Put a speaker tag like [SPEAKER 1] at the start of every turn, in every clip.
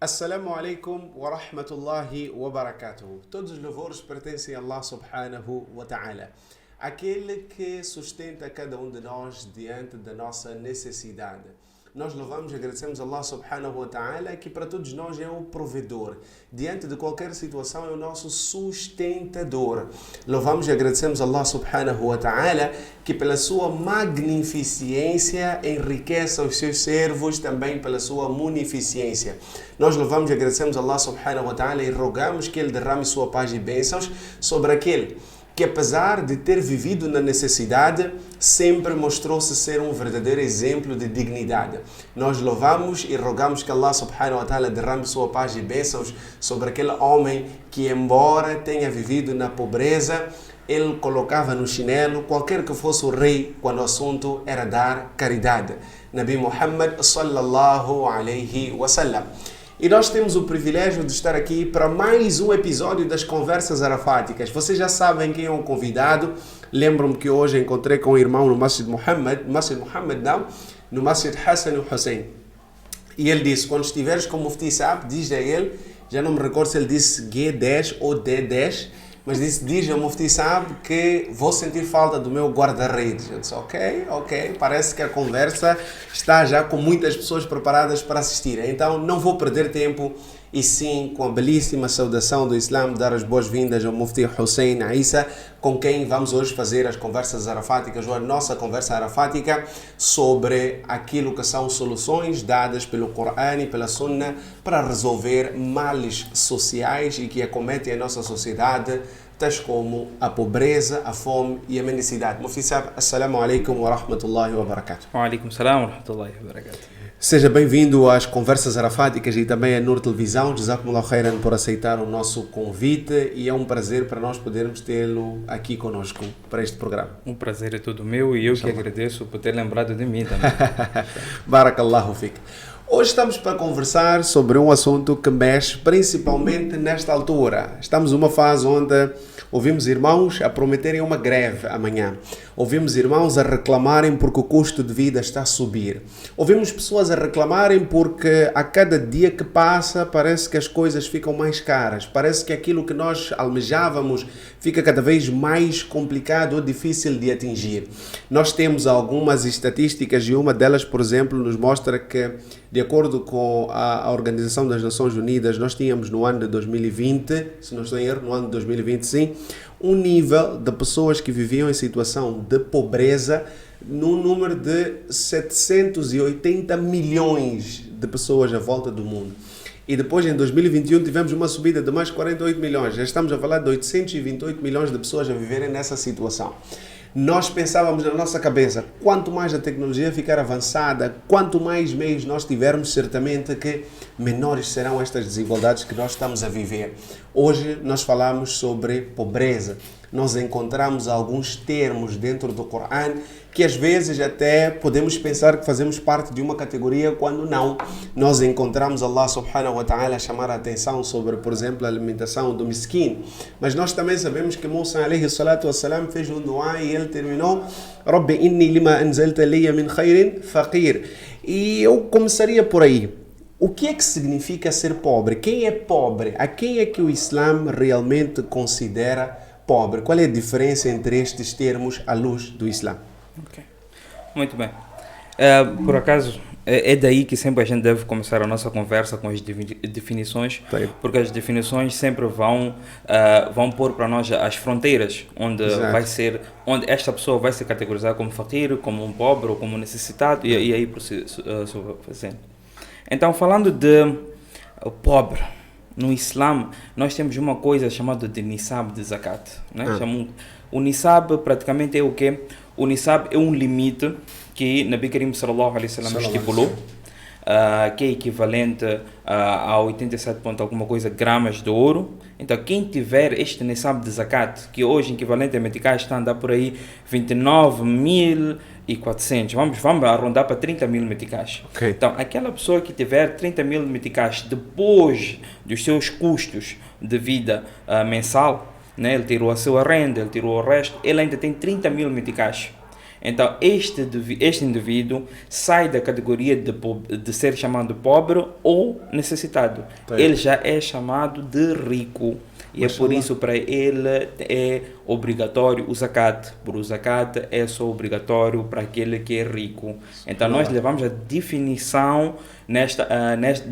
[SPEAKER 1] Assalamu alaikum wa rahmatullahi wa barakatuh. Todos os louvores pertencem a Allah subhanahu wa ta'ala. Aquele que sustenta cada um de nós diante da nossa necessidade. Nós louvamos e agradecemos a Allah subhanahu wa ta'ala que para todos nós é o provedor. Diante de qualquer situação é o nosso sustentador. Louvamos e agradecemos a Allah subhanahu wa ta'ala que pela sua magnificência enriqueça os seus servos também pela sua munificência. Nós louvamos e agradecemos a Allah subhanahu wa ta'ala e rogamos que Ele derrame sua paz e bênçãos sobre aquele que apesar de ter vivido na necessidade, sempre mostrou-se ser um verdadeiro exemplo de dignidade. Nós louvamos e rogamos que Allah subhanahu wa ta'ala derrame sua paz e bênçãos sobre aquele homem que, embora tenha vivido na pobreza, ele colocava no chinelo qualquer que fosse o rei quando o assunto era dar caridade. Nabi Muhammad sallallahu alaihi wasallam. E nós temos o privilégio de estar aqui para mais um episódio das Conversas Arafáticas. Vocês já sabem quem é o convidado. Lembro-me que hoje encontrei com o irmão no Masjid Muhammad não, no Masjid Hassan Hussein. E ele disse, quando estiveres com o Mufti Saab, diz a ele, já não me recordo se ele disse G10 ou D10, mas diz ao Mufti Saab que vou sentir falta do meu guarda-redes. Eu disse, ok, parece que a conversa está já com muitas pessoas preparadas para assistir. Então não vou perder tempo e sim, com a belíssima saudação do Islã, dar as boas-vindas ao Mufti Hussein Issa, com quem vamos hoje fazer as conversas arafáticas, ou a nossa conversa arafática sobre aquilo que são soluções dadas pelo Corão e pela Sunna para resolver males sociais e que acometem a nossa sociedade, tais como a pobreza, a fome e a mendicidade. Mufti Saab, assalamu alaikum wa rahmatullahi wa barakatuh.
[SPEAKER 2] Wa alaikum salam wa rahmatullahi wa barakatuh.
[SPEAKER 1] Seja bem-vindo às Conversas Arafáticas e também à Nur Televisão. Jazakumullah khairan por aceitar o nosso convite e é um prazer para nós podermos tê-lo aqui conosco para este programa.
[SPEAKER 2] Um prazer é todo meu e eu que agradeço por ter lembrado de mim também.
[SPEAKER 1] Barakallahu fik. Hoje estamos para conversar sobre um assunto que mexe principalmente nesta altura. Estamos numa fase onde ouvimos irmãos a prometerem uma greve amanhã. Ouvimos irmãos a reclamarem porque o custo de vida está a subir. Ouvimos pessoas a reclamarem porque a cada dia que passa parece que as coisas ficam mais caras. Parece que aquilo que nós almejávamos fica cada vez mais complicado ou difícil de atingir. Nós temos algumas estatísticas e uma delas, por exemplo, nos mostra que, de acordo com a Organização das Nações Unidas, nós tínhamos no ano de 2020, se não estou em erro, no ano de 2020 sim, um nível de pessoas que viviam em situação de pobreza no número de 780 milhões de pessoas à volta do mundo. E depois, em 2021, tivemos uma subida de mais 48 milhões. Já estamos a falar de 828 milhões de pessoas a viverem nessa situação. Nós pensávamos na nossa cabeça, quanto mais a tecnologia ficar avançada, quanto mais meios nós tivermos, certamente que menores serão estas desigualdades que nós estamos a viver. Hoje nós falamos sobre pobreza. Nós encontramos alguns termos dentro do Corão que às vezes até podemos pensar que fazemos parte de uma categoria quando não. Nós encontramos Allah subhanahu wa ta'ala a chamar a atenção sobre, por exemplo, a alimentação do miskin. Mas nós também sabemos que Musa alayhi salatu wassalam fez um dua e ele terminou Rabbi inni lima anzalta liya min khairin faqir. E eu começaria por aí. O que é que significa ser pobre? Quem é pobre? A quem é que o Islã realmente considera pobre? Qual é a diferença entre estes termos à luz do Islã?
[SPEAKER 2] Okay. Muito bem. Por acaso, é daí que sempre a gente deve começar a nossa conversa com as definições, porque as definições sempre vão pôr para nós as fronteiras onde vai ser, onde esta pessoa vai se categorizar como fakir, como um pobre ou como necessitado e aí fazendo. Então, falando de pobre, no Islã, nós temos uma coisa chamada de Nisab de Zakat. Né? O Nisab praticamente é o quê? O Nisab é um limite que Nabi Karim sallallahu alaihi wasallam estipulou, que é equivalente a 87 ponto alguma coisa gramas de ouro. Então, quem tiver este Nisab de Zakat, que hoje equivalente a meticais está a andar por aí 29.400, vamos arrondar para 30 mil meticais.
[SPEAKER 1] Okay.
[SPEAKER 2] Então, aquela pessoa que tiver 30 mil meticais depois dos seus custos de vida mensal, né? Ele tirou a sua renda, ele tirou o resto, ele ainda tem 30 mil meticais. Então, este indivíduo sai da categoria de ser chamado pobre ou necessitado. Ele já é chamado de rico. E é por isso para ele é obrigatório o zakat. Por o zakat é só obrigatório para aquele que é rico. Então nós levamos a definição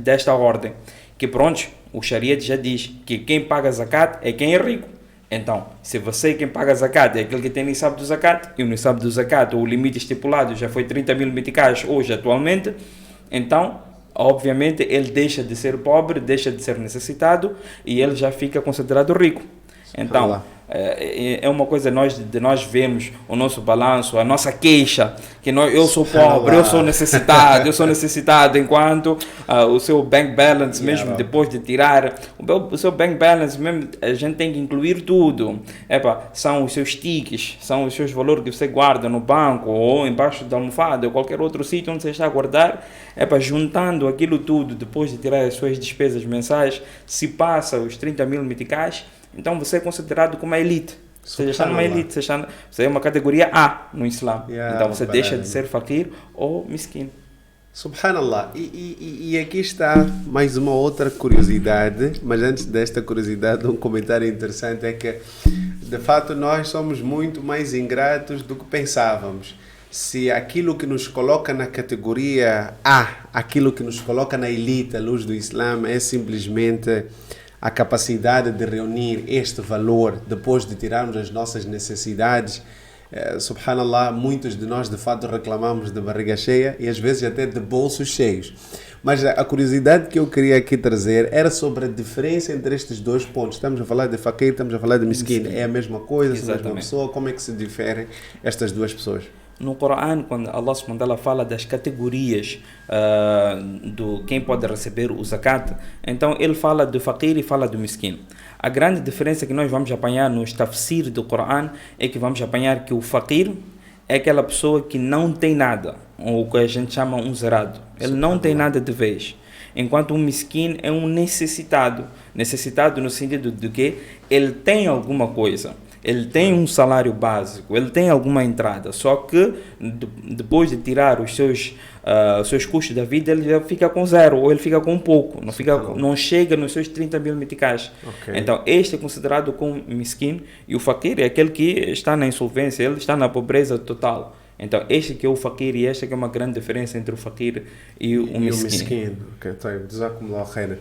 [SPEAKER 2] desta ordem. Que pronto, o Sharia já diz que quem paga zakat é quem é rico. Então, se você quem paga zakat é aquele que tem o nisab do zakat, e o nisab do zakat, o limite estipulado já foi 30 mil meticais hoje atualmente, então obviamente ele deixa de ser pobre, deixa de ser necessitado e ele já fica considerado rico. Então, é uma coisa de nós vemos o nosso balanço, a nossa queixa, que eu sou pobre, eu sou necessitado, enquanto o seu bank balance, mesmo depois de tirar, o seu bank balance, mesmo, a gente tem que incluir tudo. São os seus tickets, são os seus valores que você guarda no banco, ou embaixo da almofada, ou qualquer outro sítio onde você está a guardar, juntando aquilo tudo, depois de tirar as suas despesas mensais, se passa os 30 mil meticais, então você é considerado como uma elite. Você já está numa elite, você é uma categoria A no Islã. Então você deixa de ser fakir ou miskin.
[SPEAKER 1] Subhanallah. E aqui está mais uma outra curiosidade, mas antes desta curiosidade, um comentário interessante é que, de fato, nós somos muito mais ingratos do que pensávamos. Se aquilo que nos coloca na categoria A, aquilo que nos coloca na elite à luz do Islã, é simplesmente a capacidade de reunir este valor depois de tirarmos as nossas necessidades, subhanallah, muitos de nós de fato reclamamos de barriga cheia e às vezes até de bolsos cheios. Mas a curiosidade que eu queria aqui trazer era sobre a diferença entre estes dois pontos. Estamos a falar de fakir, estamos a falar de miskin. É a mesma coisa, é a mesma pessoa? Como é que se diferem estas duas pessoas?
[SPEAKER 2] No Corão, quando Allah subhanahu wa ta'ala fala das categorias do quem pode receber o zakat, então ele fala do fakir e fala do miskin. A grande diferença que nós vamos apanhar nos tafsir do Corão é que vamos apanhar que o fakir é aquela pessoa que não tem nada, ou o que a gente chama um zerado. Ele não tem nada de vez. Enquanto um miskin é um necessitado. Necessitado no sentido de que ele tem alguma coisa. Ele tem um salário básico, ele tem alguma entrada, só que depois de tirar os seus custos da vida, ele já fica com zero, ou ele fica com pouco, não chega nos seus 30 mil meticais. Então, este é considerado como miskin, e o fakir é aquele que está na insolvência, ele está na pobreza total. Então, este que é o fakir, e esta que é uma grande diferença entre o fakir e o miskin.
[SPEAKER 1] Jazakumullah khairan.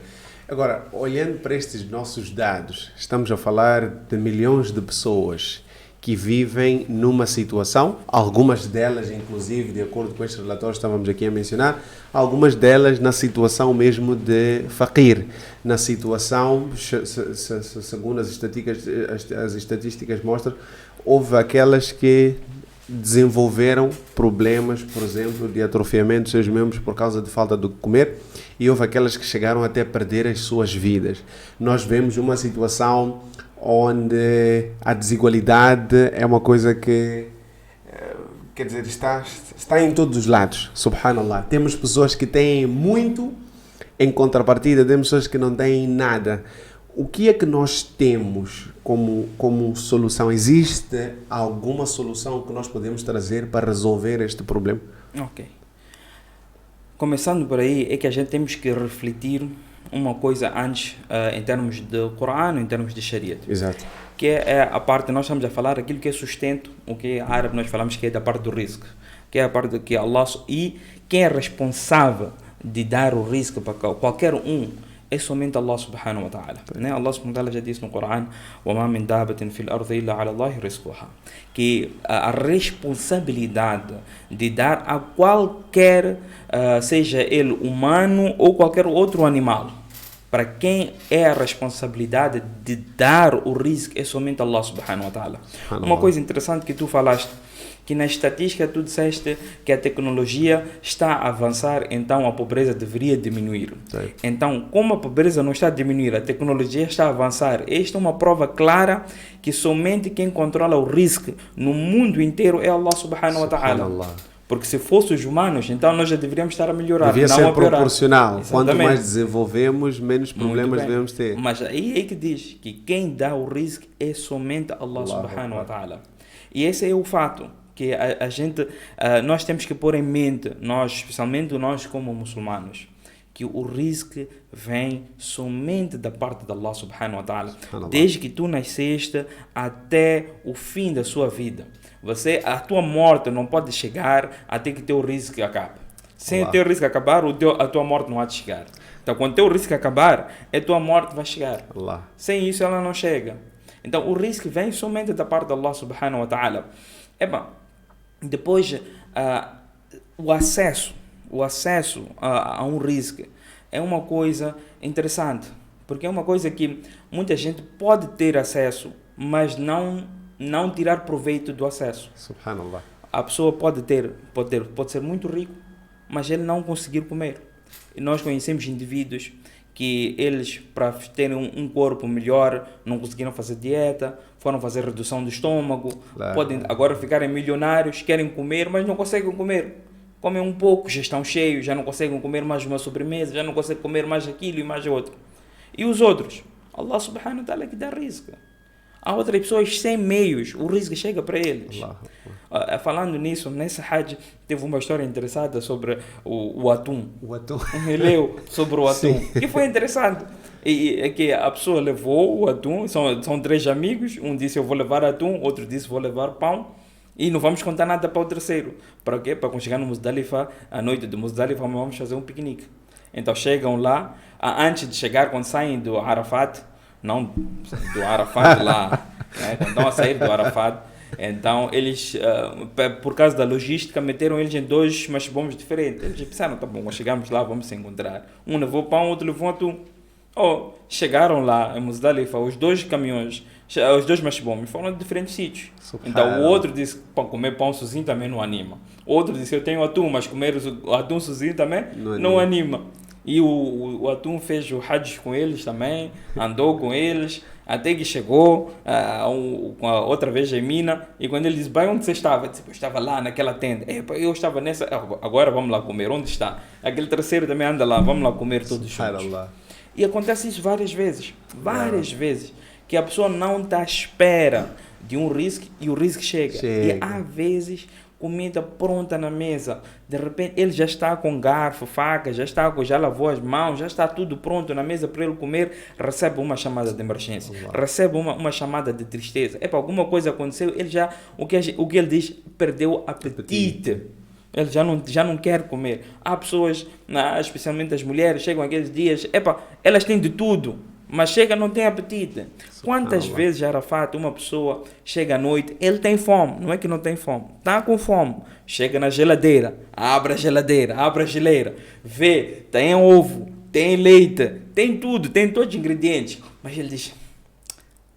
[SPEAKER 1] Agora, olhando para estes nossos dados, estamos a falar de milhões de pessoas que vivem numa situação, algumas delas, inclusive, de acordo com estes relatórios que estávamos aqui a mencionar, algumas delas na situação mesmo de fakir, na situação, segundo as estatísticas mostram, houve aquelas que desenvolveram problemas, por exemplo, de atrofiamento dos seus membros por causa de falta de comer, e houve aquelas que chegaram até a perder as suas vidas. Nós vemos uma situação onde a desigualdade é uma coisa que, quer dizer, está em todos os lados, subhanallah. Temos pessoas que têm muito, em contrapartida temos pessoas que não têm nada. O que é que nós temos como solução? Existe alguma solução que nós podemos trazer para resolver este problema?
[SPEAKER 2] Ok. Começando por aí, é que a gente temos que refletir uma coisa antes, em termos de Corão, em termos de Sharia.
[SPEAKER 1] Exato.
[SPEAKER 2] Que é a parte, nós estamos a falar aquilo que é sustento, o que é árabe nós falamos que é da parte do risco, que é a parte que Allah, e quem é responsável de dar o risco para qualquer um, é somente Allah subhanahu wa ta'ala. Allah subhanahu wa ta'ala já disse no Corão: وَمَا مِنْ دَابَةٍ فِي الْأَرْضِ إِلَّا عَلَى اللَّهِ رِزْقُهَا, que a responsabilidade de dar a qualquer, seja ele humano ou qualquer outro animal, para quem é a responsabilidade de dar o risco é somente Allah subhanahu wa ta'ala. Uma coisa interessante que tu falaste, que na estatística tu disseste que a tecnologia está a avançar, então a pobreza deveria diminuir.
[SPEAKER 1] Sim.
[SPEAKER 2] Então, como a pobreza não está a diminuir, a tecnologia está a avançar. Esta é uma prova clara que somente quem controla o risco no mundo inteiro é Allah subhanahu wa ta'ala. Porque se fossem os humanos, então nós já deveríamos estar a melhorar.
[SPEAKER 1] Devia
[SPEAKER 2] não
[SPEAKER 1] ser
[SPEAKER 2] a piorar.
[SPEAKER 1] Proporcional.
[SPEAKER 2] Exatamente.
[SPEAKER 1] Quanto mais desenvolvemos, menos problemas devemos ter.
[SPEAKER 2] Mas aí é que diz que quem dá o risco é somente Allah subhanahu wa ta'ala. E esse é o fato. que a gente, nós temos que pôr em mente, nós, especialmente nós como muçulmanos, que o risco vem somente da parte de Allah subhanahu wa ta'ala. Desde que tu nasceste até o fim da sua vida. A tua morte não pode chegar até que teu risco acabe. Sem o teu risco acabar, a tua morte não há de chegar. Então, quando o teu risco acabar, a tua morte vai chegar. Sem isso, ela não chega. Então, o risco vem somente da parte de Allah subhanahu wa ta'ala. Depois, o acesso a um risco é uma coisa interessante, porque é uma coisa que muita gente pode ter acesso, mas não tirar proveito do acesso.
[SPEAKER 1] Subhanallah.
[SPEAKER 2] A pessoa pode ser muito rico, mas ele não conseguir comer. E nós conhecemos indivíduos que eles, para terem um corpo melhor, não conseguiram fazer dieta, foram fazer redução do estômago, podem agora ficarem milionários, querem comer, mas não conseguem comer. Comem um pouco, já estão cheios, já não conseguem comer mais uma sobremesa, já não conseguem comer mais aquilo e mais outro. E os outros? Allah subhanahu wa ta'ala que dá risco. Há outras pessoas sem meios, o risco chega para eles. Falando nisso, nessa Hajj teve uma história interessante sobre o atum.
[SPEAKER 1] O atum.
[SPEAKER 2] Ele leu sobre o atum. E foi interessante. É que a pessoa levou o atum, são 3 amigos, um disse eu vou levar atum, outro disse vou levar pão. E não vamos contar nada para o terceiro. Para quê? Para quando chegar no Muzdalifa, à noite do Muzdalifa, vamos fazer um piquenique. Então chegam lá, antes de chegar, quando saem do Arafat, não do Arafat lá, né? Quando estão a sair do Arafat, então eles, por causa da logística, meteram eles em 2 machibomos diferentes. Eles pensaram, tá bom, quando chegamos lá, vamos se encontrar. Um levou pão, outro levou atum. Chegaram lá em Muzdalifa, os 2 caminhões, os 2 machibomos foram de diferentes sítios. Então o outro disse, comer pão sozinho também não anima. O outro disse, eu tenho atum, mas comer o atum sozinho também não anima. E o atum fez o Hajj com eles também, andou com eles, até que chegou outra vez em Mina, e quando ele disse, bem, onde você estava? Eu disse, eu estava lá naquela tenda. Eu estava nessa, agora vamos lá comer, onde está? Aquele terceiro também anda lá, vamos lá comer todos juntos. E acontece isso várias vezes, que a pessoa não está à espera de um risco e o risco chega. E há vezes comida pronta na mesa, de repente ele já está com garfo, faca, já lavou as mãos, já está tudo pronto na mesa para ele comer, recebe uma chamada de emergência, recebe uma chamada de tristeza. Alguma coisa aconteceu, ele já, o que ele diz, perdeu apetite. Ele já não quer comer. Há pessoas, especialmente as mulheres, chegam aqueles dias, elas têm de tudo, mas chega não tem apetite. Quantas vezes, Arafat, uma pessoa chega à noite, ele tem fome, não é que não tem fome, está com fome, chega na geladeira, abre a geleira, vê, tem ovo, tem leite, tem tudo, tem todos os ingredientes, mas ele diz,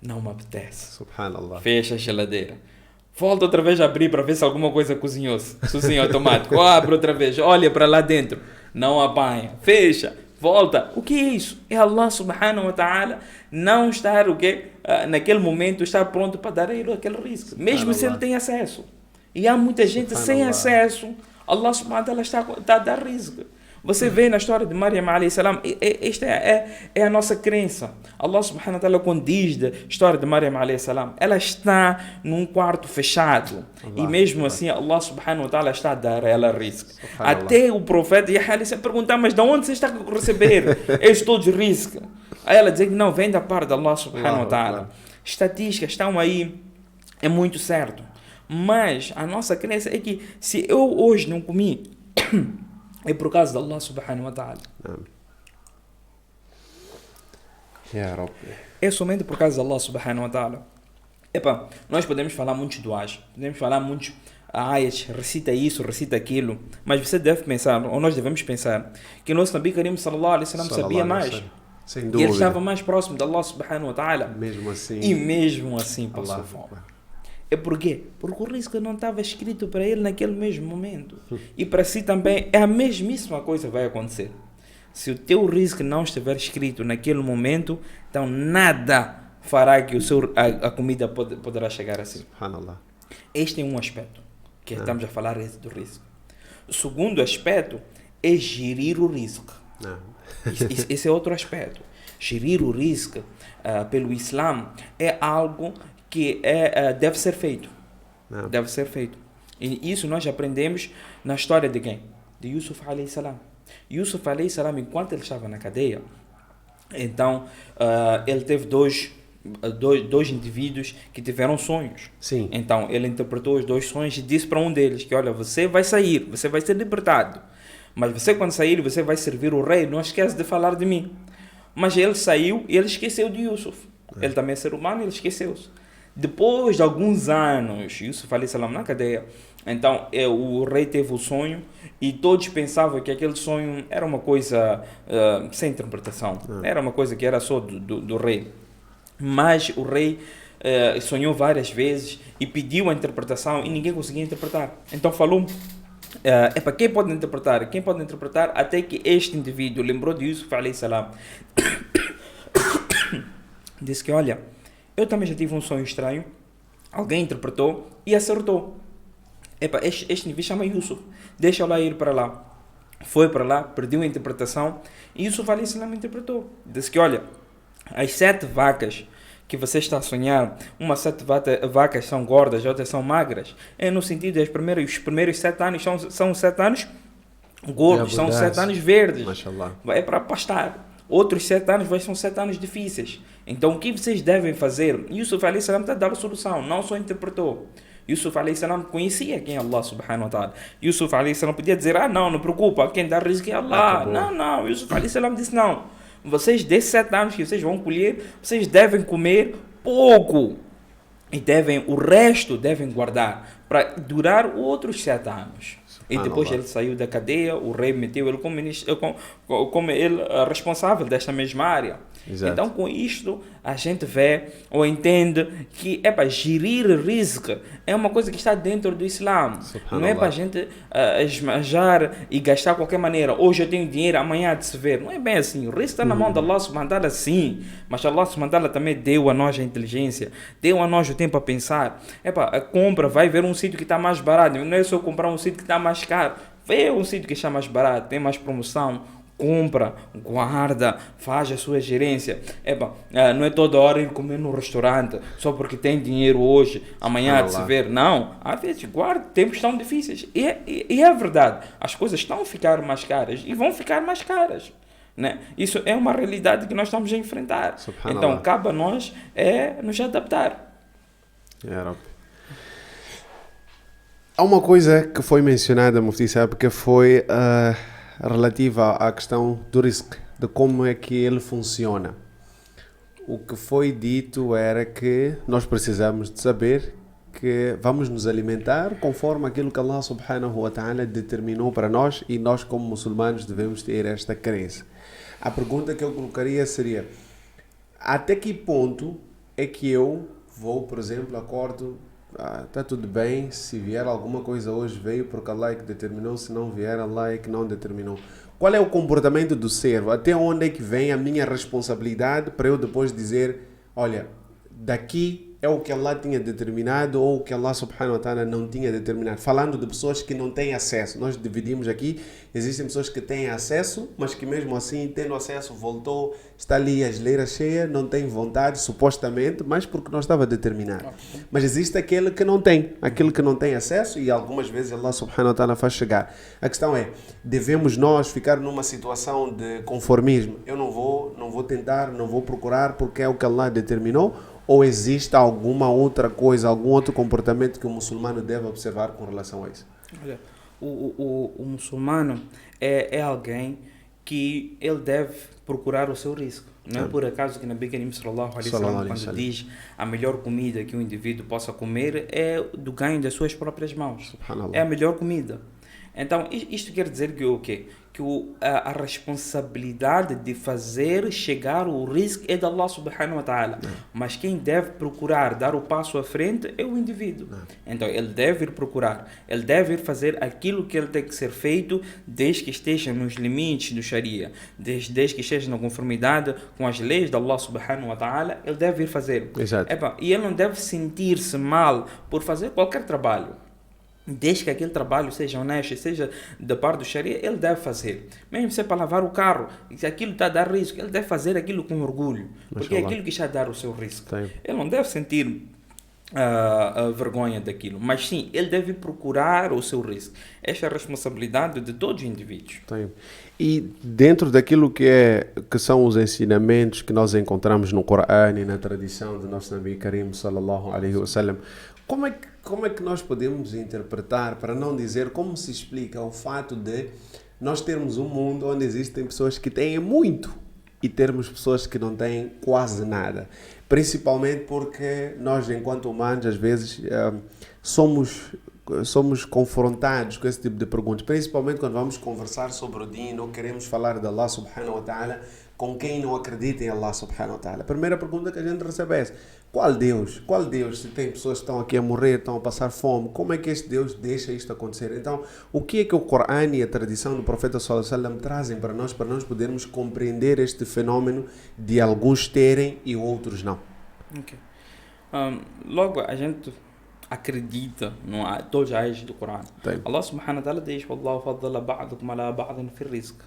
[SPEAKER 2] não me apetece.
[SPEAKER 1] Subhanallah.
[SPEAKER 2] Fecha a geladeira. Volta outra vez a abrir para ver se alguma coisa cozinhou-se. Sozinho automático. Abre outra vez. Olha para lá dentro. Não apanha. Fecha. Volta. O que é isso? É Allah subhanahu wa ta'ala não estar naquele momento, estar pronto para dar a ele aquele risco. Mesmo se ele tem acesso. E há muita gente sem acesso. Allah subhanahu wa ta'ala está a dar risco. Você vê na história de Maryam alayhi salam, esta é a nossa crença. Allah subhanahu wa ta'ala, quando diz da história de Maryam alayhi salam, ela está num quarto fechado. E mesmo assim Allah subhanahu wa ta'ala está a dar a ela risco. Até o profeta Yahya se perguntar, mas de onde você está a receber estes todos riscos? Aí ela diz que não, vem da parte de Allah subhanahu wa ta'ala. Estatísticas estão aí, é muito certo. Mas a nossa crença é que se eu hoje não comi, é por causa de Allah subhanahu wa ta'ala. É somente por causa de Allah subhanahu wa ta'ala. Nós podemos falar muitos duás, podemos falar muitos ayats, recita isso, recita aquilo, mas você deve pensar, ou nós devemos pensar, que o nosso Nabi Karim sallallahu alaihi wasallam sabia mais.
[SPEAKER 1] Sem dúvida.
[SPEAKER 2] E ele estava mais próximo de Allah subhanahu wa ta'ala.
[SPEAKER 1] Mesmo assim
[SPEAKER 2] passou fome. É por quê? Porque o risco não estava escrito para ele naquele mesmo momento. E para si também é a mesmíssima coisa que vai acontecer. Se o teu risco não estiver escrito naquele momento, então nada fará que a comida poderá chegar assim. Este é um aspecto que estamos a falar do risco. O segundo aspecto é gerir o risco. Esse é outro aspecto. Gerir o risco pelo Islã é algo que deve ser feito. Deve ser feito. E isso nós aprendemos na história de quem? De Yusuf alayhi salam. Yusuf alayhi salam, enquanto ele estava na cadeia, então ele teve dois indivíduos que tiveram sonhos.
[SPEAKER 1] Sim.
[SPEAKER 2] Então ele interpretou os dois sonhos e disse para um deles que, olha, você vai sair, você vai ser libertado, mas você, quando sair, você vai servir o rei, não esquece de falar de mim. Mas ele saiu e ele esqueceu de Yusuf. Ele também é ser humano, ele esqueceu-se. Depois de alguns anos, Yusuf alayhi salam na cadeia, então o rei teve o sonho e todos pensavam que aquele sonho era uma coisa sem interpretação. Era uma coisa que era só do rei. Mas o rei sonhou várias vezes e pediu a interpretação e ninguém conseguia interpretar. Então falou, quem pode interpretar? Quem pode interpretar? Até que este indivíduo lembrou de Yusuf alayhi salam. Disse que, olha, eu também já tive um sonho estranho, alguém interpretou e acertou. Este indivíduo chama Yusuf, deixa eu lá ir para lá. Foi para lá, perdeu a interpretação e Yusuf alayhi salam interpretou. Disse que, olha, as 7 vacas que você está a sonhar, 7 vacas são gordas, outras são magras. É no sentido de os primeiros 7 anos são 7 anos gordos, são 7 anos verdes.
[SPEAKER 1] Mashallah.
[SPEAKER 2] É para pastar. Outros 7 anos são 7 anos difíceis. Então o que vocês devem fazer? Yusuf alayhi salam está a dar a solução, não só interpretou. Yusuf alayhi salam conhecia quem é Allah subhanahu wa ta'ala. Yusuf alayhi salam podia dizer, não preocupa, quem dá risco é Allah. Não, Yusuf alayhi salam disse, não. Vocês, desses 7 anos que vocês vão colher, vocês devem comer pouco. E o resto devem guardar para durar outros 7 anos. E depois ele saiu da cadeia, o rei meteu ele como ele responsável desta mesma área. Exato. Então com isto a gente vê ou entende que gerir risco é uma coisa que está dentro do Islã. Não é para a gente esmajar e gastar de qualquer maneira. Hoje eu tenho dinheiro, amanhã há de se ver. Não é bem assim. O risco está na mão de Allah subhanahu wa ta'ala, sim. Mas Allah subhanahu wa ta'ala também deu a nós a inteligência, deu a nós o tempo a pensar. A compra, vai ver um sítio que está mais barato. Não é só comprar um sítio que está mais caro. Vê um sítio que está mais barato, tem mais promoção. Compra, guarda, faz a sua gerência. Não é toda hora ir comer no restaurante só porque tem dinheiro hoje, amanhã há de se ver. Não, às vezes guarda, tempos estão difíceis. E é verdade, as coisas estão a ficar mais caras e vão ficar mais caras. Né? Isso é uma realidade que nós estamos a enfrentar. Então cabe a nós nos adaptar.
[SPEAKER 1] Há uma coisa que foi mencionada, Mufti, sabe, que foi relativa à questão do risco, de como é que ele funciona. O que foi dito era que nós precisamos de saber que vamos nos alimentar conforme aquilo que Allah subhanahu wa ta'ala determinou para nós, e nós como muçulmanos devemos ter esta crença. A pergunta que eu colocaria seria, até que ponto é que eu vou, por exemplo, acordo, está tudo bem, se vier alguma coisa hoje veio porque Allah é que determinou, se não vier Allah é que não determinou. Qual é o comportamento do servo? Até onde é que vem a minha responsabilidade para eu depois dizer, olha, daqui é o que Allah tinha determinado ou o que Allah subhanahu wa ta'ala não tinha determinado. Falando de pessoas que não têm acesso. Nós dividimos aqui, existem pessoas que têm acesso, mas que mesmo assim, tendo acesso, voltou, está ali a geleira cheia, não tem vontade, supostamente, mas porque não estava determinado. Mas existe aquele que não tem, aquele que não tem acesso, e algumas vezes Allah subhanahu wa ta'ala faz chegar. A questão é, devemos nós ficar numa situação de conformismo? Eu não vou tentar, não vou procurar porque é o que Allah determinou? Ou existe alguma outra coisa, algum outro comportamento que o muçulmano deve observar com relação a isso?
[SPEAKER 2] Olha, o muçulmano é alguém que ele deve procurar o seu risco. Não é por acaso que Nabi Karim sallallahu alaihi wasallam, quando diz a melhor comida que um indivíduo possa comer é do ganho das suas próprias mãos. É a melhor comida. Então, isto quer dizer que o quê? Que a responsabilidade de fazer chegar o risco é de Allah subhanahu wa ta'ala. Mas quem deve procurar dar o passo à frente é o indivíduo. Então, ele deve ir procurar. Ele deve ir fazer aquilo que ele tem que ser feito desde que esteja nos limites do Sharia. Desde que esteja na conformidade com as leis de Allah subhanahu wa ta'ala, ele deve ir fazer.
[SPEAKER 1] Exato.
[SPEAKER 2] E ele não deve sentir-se mal por fazer qualquer trabalho. Desde que aquele trabalho seja honesto, seja da parte do Sharia, ele deve fazer. Mesmo se é para lavar o carro, se aquilo está a dar risco, ele deve fazer aquilo com orgulho. Porque é aquilo que está a dar o seu risco. Ele não deve sentir a vergonha daquilo. Mas sim, ele deve procurar o seu risco. Esta é a responsabilidade de todos os indivíduos.
[SPEAKER 1] Tem. E dentro daquilo que são os ensinamentos que nós encontramos no Corão e na tradição do nosso Nabi Karim sallallahu alaihi wasallam, como é que nós podemos interpretar, para não dizer como se explica o fato de nós termos um mundo onde existem pessoas que têm muito e termos pessoas que não têm quase nada? Principalmente porque nós, enquanto humanos, às vezes somos confrontados com esse tipo de perguntas, principalmente quando vamos conversar sobre o Deen ou queremos falar de Allah subhanahu wa ta'ala com quem não acredita em Allah subhanahu wa ta'ala. A primeira pergunta que a gente recebe é essa: qual Deus? Qual Deus? Se tem pessoas que estão aqui a morrer, estão a passar fome, como é que este Deus deixa isto acontecer? Então, o que é que o Corão e a tradição do Profeta sallallahu alaihi wasallam trazem para nós podermos compreender este fenômeno de alguns terem e outros não?
[SPEAKER 2] Okay. Logo, a gente acredita no todos os ayahs do Corão. Allah subhanahu wa ta'ala diz: "Wallahu faddala ba'dakum ala ba'din fi rizq."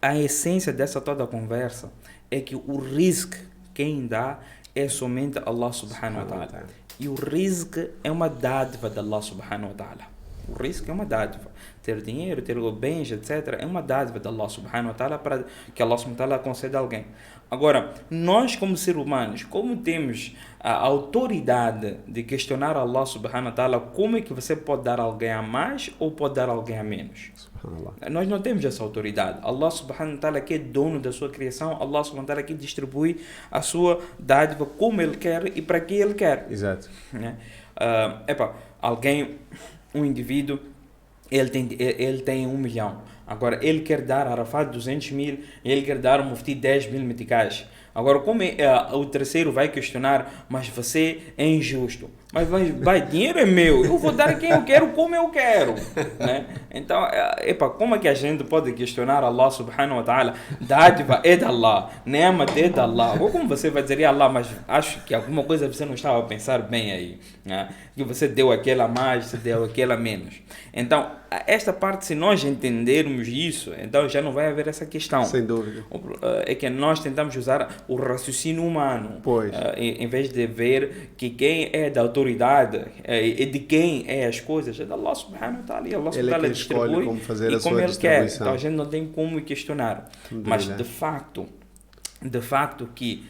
[SPEAKER 2] A essência dessa toda conversa é que o rizq quem dá é somente Allah subhanahu wa ta'ala. E o rizq é uma dádiva de Allah subhanahu wa ta'ala. O rizq é uma dádiva. Ter dinheiro, ter bens, etc. é uma dádiva de Allah subhanahu wa ta'ala para que Allah subhanahu wa ta'ala conceda a alguém. Agora, nós como seres humanos, como temos a autoridade de questionar Allah subhanahu wa ta'ala, como é que você pode dar alguém a mais ou pode dar alguém a menos? Nós não temos essa autoridade. Allah subhanahu wa ta'ala que é dono da sua criação, Allah subhanahu wa ta'ala que distribui a sua dádiva como ele quer e para quem ele quer.
[SPEAKER 1] Exato.
[SPEAKER 2] Um indivíduo, ele tem 1 milhão. Agora, ele quer dar a Arafat 200 mil, ele quer dar ao Mufti 10 mil meticais. Agora, como o terceiro vai questionar, mas você é injusto. Mas dinheiro é meu, eu vou dar a quem eu quero, como eu quero. Né? Então, como é que a gente pode questionar Allah subhanahu wa ta'ala? Dádiva é de Allah, ne'mat é de Allah. Ou como você vai dizer, Allah, mas acho que alguma coisa você não estava a pensar bem aí. Né? Que você deu aquela a mais, você deu aquela a menos. Então, esta parte, se nós entendermos isso, então já não vai haver essa questão.
[SPEAKER 1] Sem dúvida.
[SPEAKER 2] É que nós tentamos usar o raciocínio humano.
[SPEAKER 1] Pois.
[SPEAKER 2] Em vez de ver que quem é da autoridade e de quem é as coisas é da Allah subhanahu wa ta'ala. Allah subhanahu wa ta'ala distribui como fazer e como ele quer. Então a gente não tem como questionar. Mas de facto que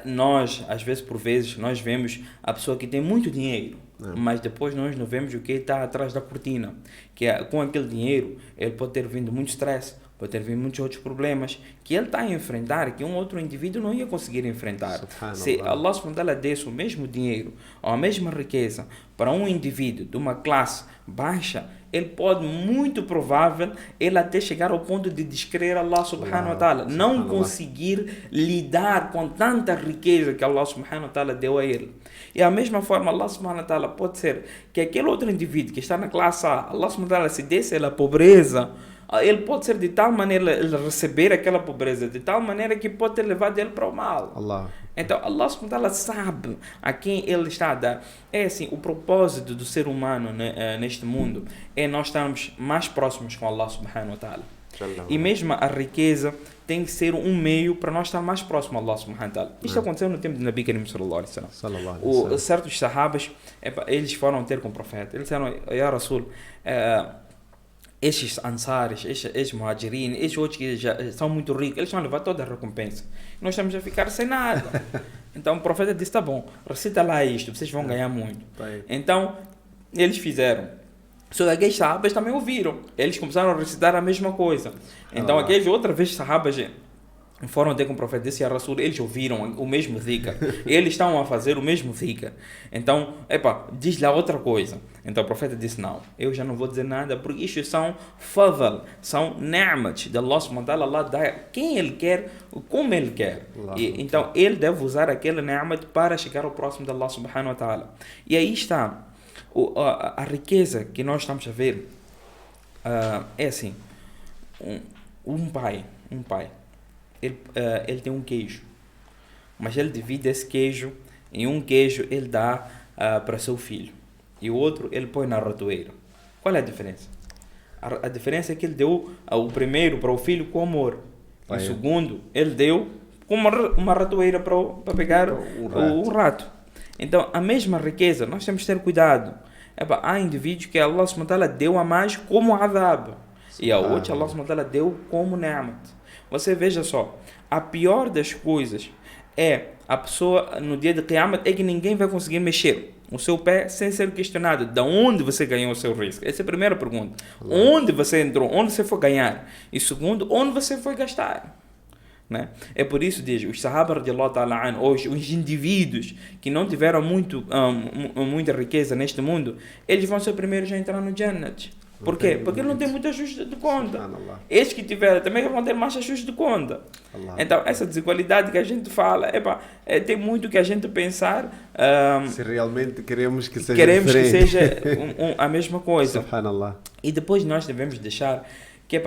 [SPEAKER 2] nós, às vezes, por vezes, nós vemos a pessoa que tem muito dinheiro, mas depois nós não vemos o que está atrás da cortina. Que com aquele dinheiro ele pode ter vindo muito stress, pode ter vindo muitos outros problemas que ele está a enfrentar, que um outro indivíduo não ia conseguir enfrentar. Se Allah subhanahu wa ta'ala desse o mesmo dinheiro ou a mesma riqueza para um indivíduo de uma classe baixa, ele pode, muito provável, ele até chegar ao ponto de descrer Allah subhanahu wa ta'ala, não conseguir lidar com tanta riqueza que Allah subhanahu wa ta'ala deu a ele. E a mesma forma, Allah subhanahu wa ta'ala pode ser que aquele outro indivíduo que está na classe A, Allah subhanahu wa ta'ala, se desse ele a pobreza, ele pode ser de tal maneira, ele receber aquela pobreza, de tal maneira que pode ter levado ele para o mal. Então, Allah subhanahu wa ta'ala sabe a quem ele está a dar. É assim, o propósito do ser humano neste mundo é nós estarmos mais próximos com Allah subhanahu wa ta'ala. E mesmo a riqueza tem que ser um meio para nós estar mais próximos a Allah subhanahu wa ta'ala. Isto aconteceu no tempo de Nabi Karim sallallahu alaihi wasallam. Certos sahabas, eles foram ter com o profeta. Eles disseram: Ya Rasul, estes ansares, estes muhajirin, estes outros que já são muito ricos, eles vão levar toda a recompensa. Nós estamos a ficar sem nada. Então o profeta disse: tá bom, recita lá isto, vocês vão ganhar muito. Então eles fizeram. Só que aqueles sahabas também ouviram. Eles começaram a recitar a mesma coisa. Então aqueles outra vez sahabas foram ter com o profeta, disse a Rasul, eles ouviram o mesmo dhikr, eles estão a fazer o mesmo dhikr. Então, diz lá outra coisa. Então o profeta disse: não, eu já não vou dizer nada, porque isto são fadl, são ni'mat de Allah subhanahu wa ta'ala. Allah dá quem ele quer, como ele quer. Então ele deve usar aquele ni'mat para chegar ao próximo de Allah subhanahu wa ta'ala. E aí está a riqueza que nós estamos a ver. É assim, um pai, ele tem um queijo, mas ele divide esse queijo, em um queijo ele dá para seu filho e o outro ele põe na ratoeira. Qual é a diferença? A diferença é que ele deu o primeiro para o filho com amor, e o segundo ele deu com uma ratoeira para pegar o rato. Então, a mesma riqueza, nós temos que ter cuidado. Há indivíduos que Allah subhanahu wa ta'ala deu a mais como adab. E a outros Allah subhanahu wa ta'ala deu como ni'mat. Você veja só, a pior das coisas é a pessoa no dia de Qiyamah é que ninguém vai conseguir mexer o seu pé sem ser questionado. De onde você ganhou o seu risco? Essa é a primeira pergunta. Onde você entrou? Onde você foi ganhar? E segundo, onde você foi gastar? Né? É por isso, diz, os Sahaba radiallahu ta'ala an, hoje, os indivíduos que não tiveram muita riqueza neste mundo, eles vão ser os primeiros a entrar no Jannat. Por quê? Porque ele não tem muito ajuste de conta. Estes que tiveram também vão ter mais ajuste de conta. Então, essa desigualdade que a gente fala, tem muito que a gente pensar.
[SPEAKER 1] Se realmente queremos que seja
[SPEAKER 2] a mesma coisa.
[SPEAKER 1] Subhanallah.
[SPEAKER 2] E depois nós devemos deixar que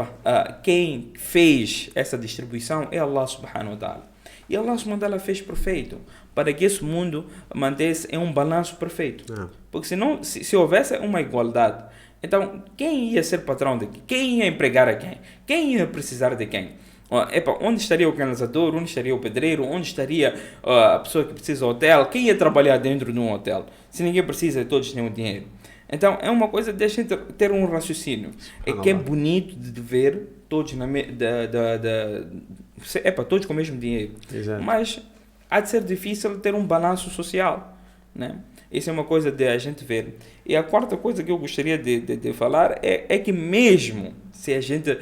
[SPEAKER 2] quem fez essa distribuição é Allah subhanahu wa ta'ala. E Allah subhanahu wa ta'ala fez perfeito para que esse mundo mantesse em um balanço perfeito. Porque senão, se houvesse uma igualdade, então quem ia ser patrão de quem? Quem ia empregar a quem? Quem ia precisar de quem? Onde estaria o canalizador? Onde estaria o pedreiro? Onde estaria a pessoa que precisa do hotel? Quem ia trabalhar dentro de um hotel? Se ninguém precisa, todos têm o dinheiro. Então, é uma coisa de a gente ter um raciocínio. É que é bonito de ver todos todos com o mesmo dinheiro. Exato. Mas há de ser difícil ter um balanço social, né? Isso é uma coisa de a gente ver. E a quarta coisa que eu gostaria de falar é que mesmo se a gente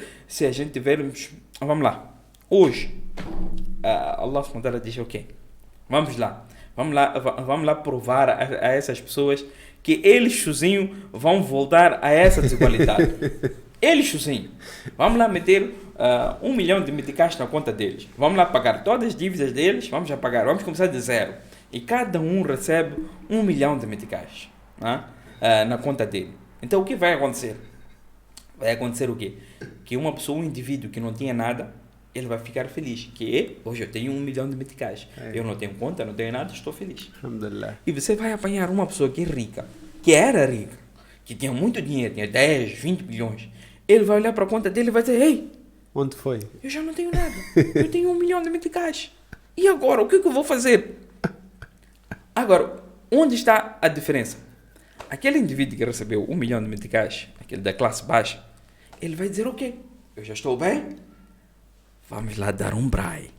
[SPEAKER 2] tivermos... Vamos lá. Hoje, Allah subhanahu wa ta'ala diz, ok, vamos lá provar a essas pessoas que eles sozinhos vão voltar a essa desigualdade. Eles sozinhos. Vamos lá meter 1 milhão de meticais na conta deles. Vamos lá pagar todas as dívidas deles. Vamos já pagar. Vamos começar de zero. E cada um recebe 1 milhão de meticais na conta dele. Então o que vai acontecer? Vai acontecer o quê? Que uma pessoa, um indivíduo que não tinha nada, ele vai ficar feliz. Que hoje eu tenho 1 milhão de meticais. Eu não tenho conta, não tenho nada, estou feliz.
[SPEAKER 1] Alhamdulillah.
[SPEAKER 2] E você vai apanhar uma pessoa que é rica, que era rica, que tinha muito dinheiro, tinha 10, 20 bilhões. Ele vai olhar para a conta dele e vai dizer, ei,
[SPEAKER 1] onde foi?
[SPEAKER 2] Eu já não tenho nada. Eu tenho 1 milhão de meticais. E agora, o que eu vou fazer? Agora, onde está a diferença? Aquele indivíduo que recebeu 1 milhão de meticais, aquele da classe baixa, ele vai dizer, ok, eu já estou bem, vamos lá dar um braai.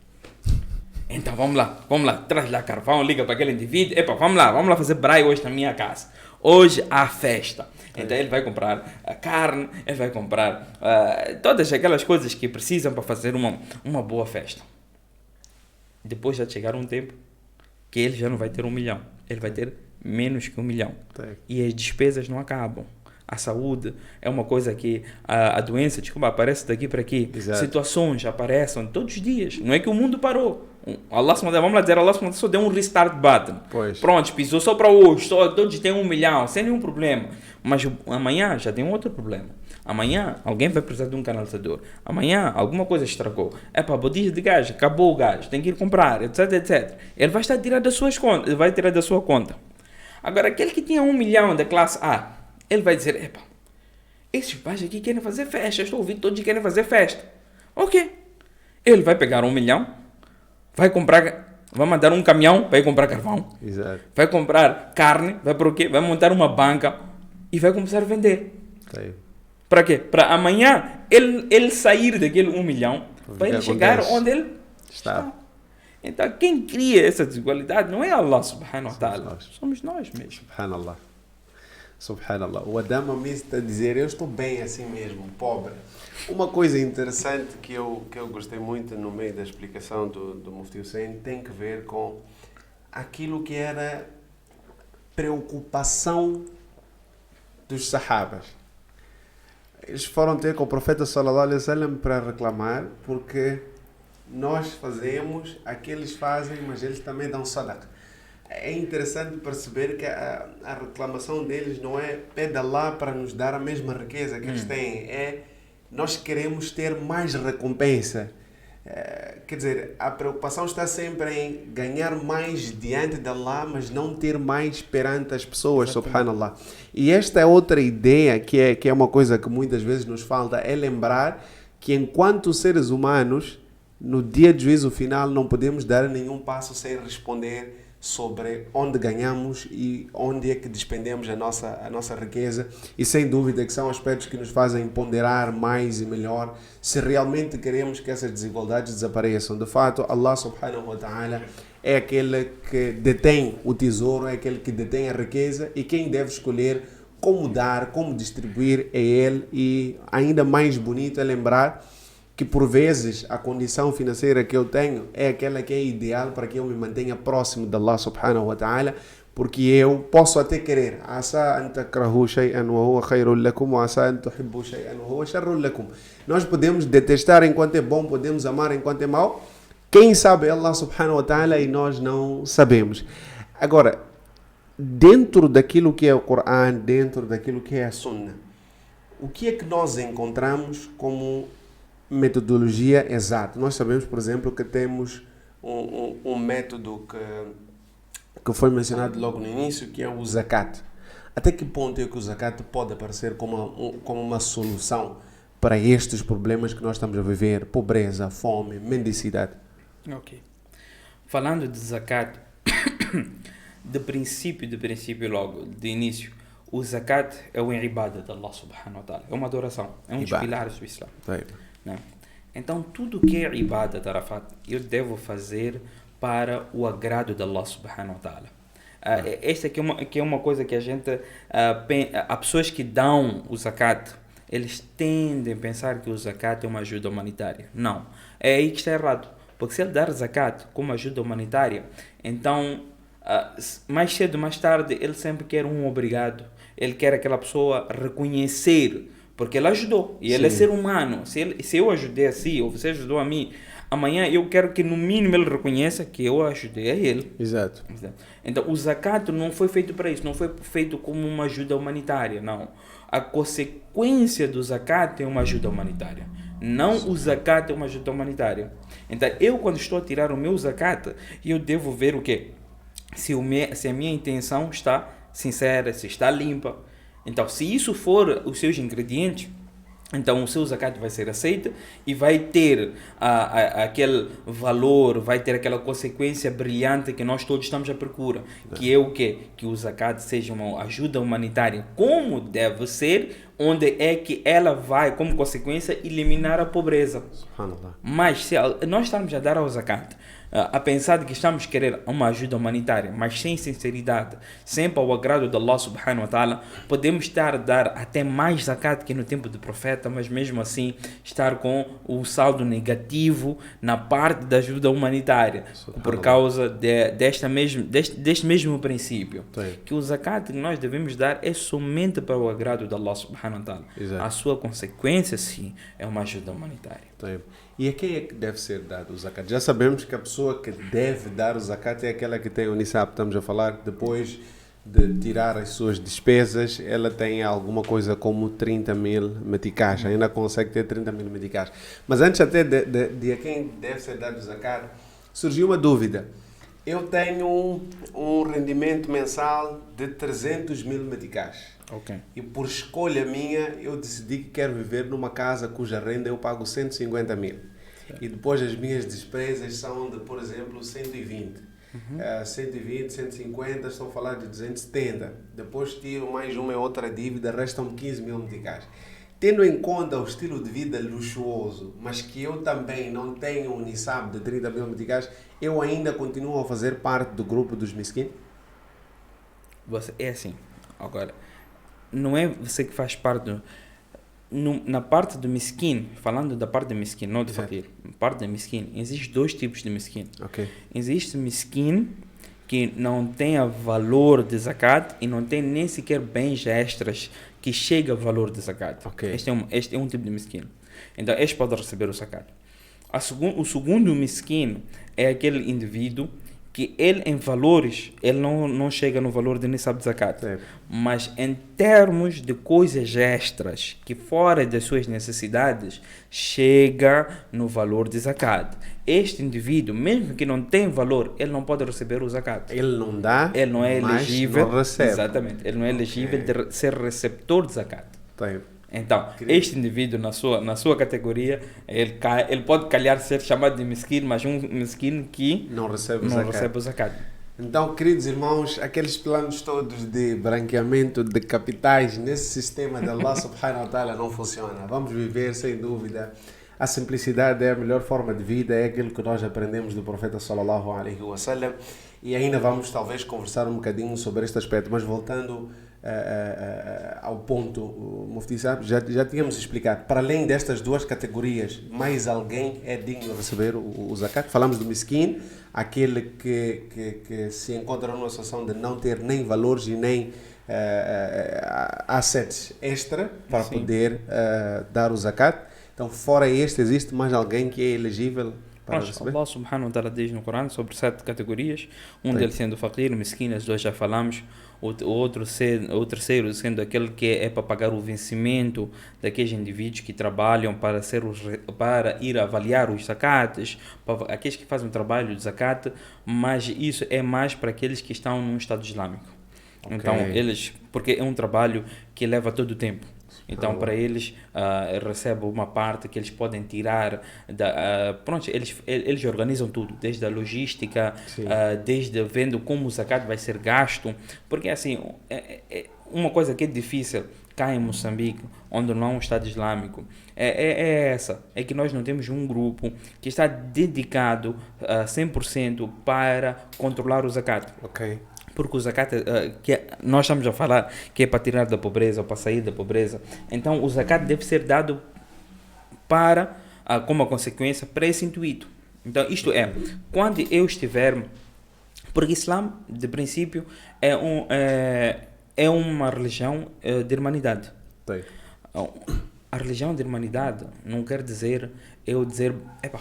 [SPEAKER 2] Então vamos lá, traz lá carvão, liga para aquele indivíduo, vamos lá fazer braai hoje na minha casa. Hoje há festa. Então ele vai comprar a carne, ele vai comprar todas aquelas coisas que precisam para fazer uma boa festa. Depois já chegar um tempo que ele já não vai ter 1 milhão, ele vai ter menos que 1 milhão. E as despesas não acabam. A saúde é uma coisa que a doença, aparece daqui para aqui. Exato. Situações aparecem todos os dias. Não é que o mundo parou. Allah, vamos lá dizer, Allah só deu um restart button. Pronto, pisou só para hoje. Todos têm 1 milhão, sem nenhum problema. Mas amanhã já tem outro problema. Amanhã alguém vai precisar de um canalizador. Amanhã alguma coisa estragou. Botija de gás, acabou o gás, tem que ir comprar, etc, etc. Ele vai estar a tirar das suas contas, ele vai tirar da sua conta. Agora, aquele que tinha 1 milhão da classe A, ele vai dizer, esses pais aqui querem fazer festa, eu estou ouvindo todos querem fazer festa. Ok. Ele vai pegar 1 milhão, vai mandar um caminhão, vai comprar carvão. Exato. Vai comprar carne, vai para o quê? Vai montar uma banca e vai começar a vender. Para quê? Para amanhã ele sair daquele 1 milhão, para ele chegar onde ele está. Então, quem cria essa desigualdade não é Allah subhanahu wa ta'ala. Somos nós mesmos.
[SPEAKER 1] Subhanallah. Subhanallah. O Adam Amis está a dizer, eu estou bem assim mesmo, pobre. Uma coisa interessante que eu gostei muito no meio da explicação do Mufti Hussein tem que ver com aquilo que era preocupação dos sahabas. Eles foram ter com o profeta sallallahu alaihi wasallam para reclamar porque nós fazemos, aqueles fazem, mas eles também dão sadaqa. É interessante perceber que a reclamação deles não é pede Allah para nos dar a mesma riqueza que eles têm, nós queremos ter mais recompensa. Quer dizer, a preocupação está sempre em ganhar mais diante de Allah, mas não ter mais perante as pessoas, subhanallah. E esta é outra ideia que é uma coisa que muitas vezes nos falta, é lembrar que enquanto seres humanos, no dia de juízo final, não podemos dar nenhum passo sem responder sobre onde ganhamos e onde é que despendemos a nossa riqueza, e sem dúvida que são aspectos que nos fazem ponderar mais e melhor se realmente queremos que essas desigualdades desapareçam. De fato, Allah subhanahu wa ta'ala é aquele que detém o tesouro, é aquele que detém a riqueza, e quem deve escolher como dar, como distribuir é Ele. E ainda mais bonito é lembrar que por vezes a condição financeira que eu tenho é aquela que é ideal para que eu me mantenha próximo de Allah subhanahu wa ta'ala, porque eu posso até querer. Asa an takrahu shay'an wa huwa khayrun lakum wa asa an tuhibbu shay'an wa huwa sharrun lakum. Nós podemos detestar enquanto é bom, podemos amar enquanto é mau. Quem sabe é Allah subhanahu wa ta'ala e nós não sabemos. Agora, dentro daquilo que é o Coran, dentro daquilo que é a Sunna, o que é que nós encontramos como metodologia exata? Nós sabemos, por exemplo, que temos um método que foi mencionado logo no início, que é o zakat. Até que ponto é que o zakat pode aparecer como uma solução para estes problemas que nós estamos a viver? Pobreza, fome, mendicidade.
[SPEAKER 2] Ok. Falando de zakat, de princípio logo, de início, o zakat é o ibadah de Allah subhanahu wa ta'ala. É uma adoração, é um dos pilares do Islã. Né? Então, tudo que é ibadah, Tarafat, eu devo fazer para o agrado de Allah subhanahu wa ta'ala. Esta aqui é uma coisa que a gente... há pessoas que dão o zakat, eles tendem a pensar que o zakat é uma ajuda humanitária. Não. É aí que está errado. Porque se ele dar zakat como ajuda humanitária, então, mais cedo ou mais tarde, ele sempre quer um obrigado. Ele quer aquela pessoa reconhecer, porque ele ajudou. E ele é ser humano. Se eu ajudei a si, ou você ajudou a mim, amanhã eu quero que no mínimo ele reconheça que eu ajudei a ele.
[SPEAKER 1] Exato.
[SPEAKER 2] Então, o zakat não foi feito para isso. Não foi feito como uma ajuda humanitária, não. A consequência do zakat é uma ajuda humanitária. Não o zakat é uma ajuda humanitária. Então, eu quando estou a tirar o meu zakat, eu devo ver o quê? Se a minha intenção está sincera, se está limpa. Então, se isso for os seus ingredientes, então o seu zakat vai ser aceito e vai ter aquele valor, vai ter aquela consequência brilhante que nós todos estamos à procura. Que é o quê? Que o zakat seja uma ajuda humanitária como deve ser, onde é que ela vai, como consequência, eliminar a pobreza. Mas se nós estamos a dar ao zakat, a pensar de que estamos a querer uma ajuda humanitária, mas sem sinceridade, sempre ao agrado de Allah subhanahu wa ta'ala, podemos estar a dar até mais zakat que no tempo do profeta, mas mesmo assim estar com o saldo negativo na parte da ajuda humanitária, por causa deste mesmo princípio, que o zakat que nós devemos dar é somente para o agrado de Allah subhanahu wa ta'ala. A sua consequência, sim, é uma ajuda humanitária.
[SPEAKER 1] E a quem é que deve ser dado o zakat? Já sabemos que a pessoa que deve dar o zakat é aquela que tem o nisab. Estamos a falar, depois de tirar as suas despesas, ela tem alguma coisa como 30 mil meticais. Ainda consegue ter 30 mil meticais. Mas antes até de a quem deve ser dado o zakat, surgiu uma dúvida. Eu tenho um rendimento mensal de 300 mil meticais.
[SPEAKER 2] Okay.
[SPEAKER 1] E por escolha minha, eu decidi que quero viver numa casa cuja renda eu pago 150 mil. Certo. E depois as minhas despesas são de, por exemplo, 120. 120, 150, estão a falar de 270. Depois tiro mais uma e outra dívida, restam 15 mil meticais. Tendo em conta o estilo de vida luxuoso, mas que eu também não tenho um nisab de 30 mil meticais, eu ainda continuo a fazer parte do grupo dos miskin?
[SPEAKER 2] É assim, agora, não é você que faz parte na parte do miskin, falando da parte do miskin, não do fakir, parte do miskin, existem dois tipos de miskin. Existe miskin que não tem a valor de zakat e não tem nem sequer bens extras que chega ao valor de zakat. Este é um tipo de miskin. Então, este pode receber o zakat. O segundo miskin é aquele indivíduo que ele em valores, ele não chega no valor de nisab de zakat. Mas em termos de coisas extras, que fora das suas necessidades, chega no valor de zakat. Este indivíduo, mesmo que não tenha valor, ele não pode receber o zakat.
[SPEAKER 1] Ele não dá,
[SPEAKER 2] ele não é elegível,
[SPEAKER 1] não recebe.
[SPEAKER 2] Exatamente, ele não é elegível de ser receptor de zakat. Então, este indivíduo na sua categoria, ele pode calhar ser chamado de miskin, mas um miskin que
[SPEAKER 1] não recebe
[SPEAKER 2] o zakat.
[SPEAKER 1] Então, queridos irmãos, aqueles planos todos de branqueamento de capitais nesse sistema de Allah subhanahu wa ta'ala não funciona. Vamos viver sem dúvida. A simplicidade é a melhor forma de vida, é aquilo que nós aprendemos do profeta sallallahu alaihi wasallam. E ainda vamos talvez conversar um bocadinho sobre este aspecto, mas voltando ao ponto, o Mufti sabe, já tínhamos explicado, para além destas duas categorias, mais alguém é digno de receber o zakat. Falamos do miskin, aquele que se encontra numa situação de não ter nem valores e nem assets extra para poder dar o zakat. Então, fora este, existe mais alguém que é elegível para receber?
[SPEAKER 2] Allah subhanahu wa ta'ala diz no Corão sobre 7 categorias, deles sendo o faqir, o miskin, as duas já falamos, o terceiro sendo aquele que é para pagar o vencimento daqueles indivíduos que trabalham para ir avaliar os zakates, para aqueles que fazem o trabalho de zakat, mas isso é mais para aqueles que estão num Estado Islâmico. Okay. Então, porque é um trabalho que leva todo o tempo. Então, para eles, recebem uma parte que eles podem tirar. Eles organizam tudo, desde a logística, desde vendo como o zakat vai ser gasto. Porque, assim, uma coisa que é difícil cá em Moçambique, onde não há um Estado Islâmico, é que nós não temos um grupo que está dedicado 100% para controlar o zakat.
[SPEAKER 1] Ok.
[SPEAKER 2] Porque o zakat, que nós estamos a falar, que é para tirar da pobreza ou para sair da pobreza, então o zakat deve ser dado para, como consequência, para esse intuito. Então, isto quando eu estiver... Porque o Islã, de princípio, é uma religião de irmandade. A religião de irmandade não quer dizer eu dizer,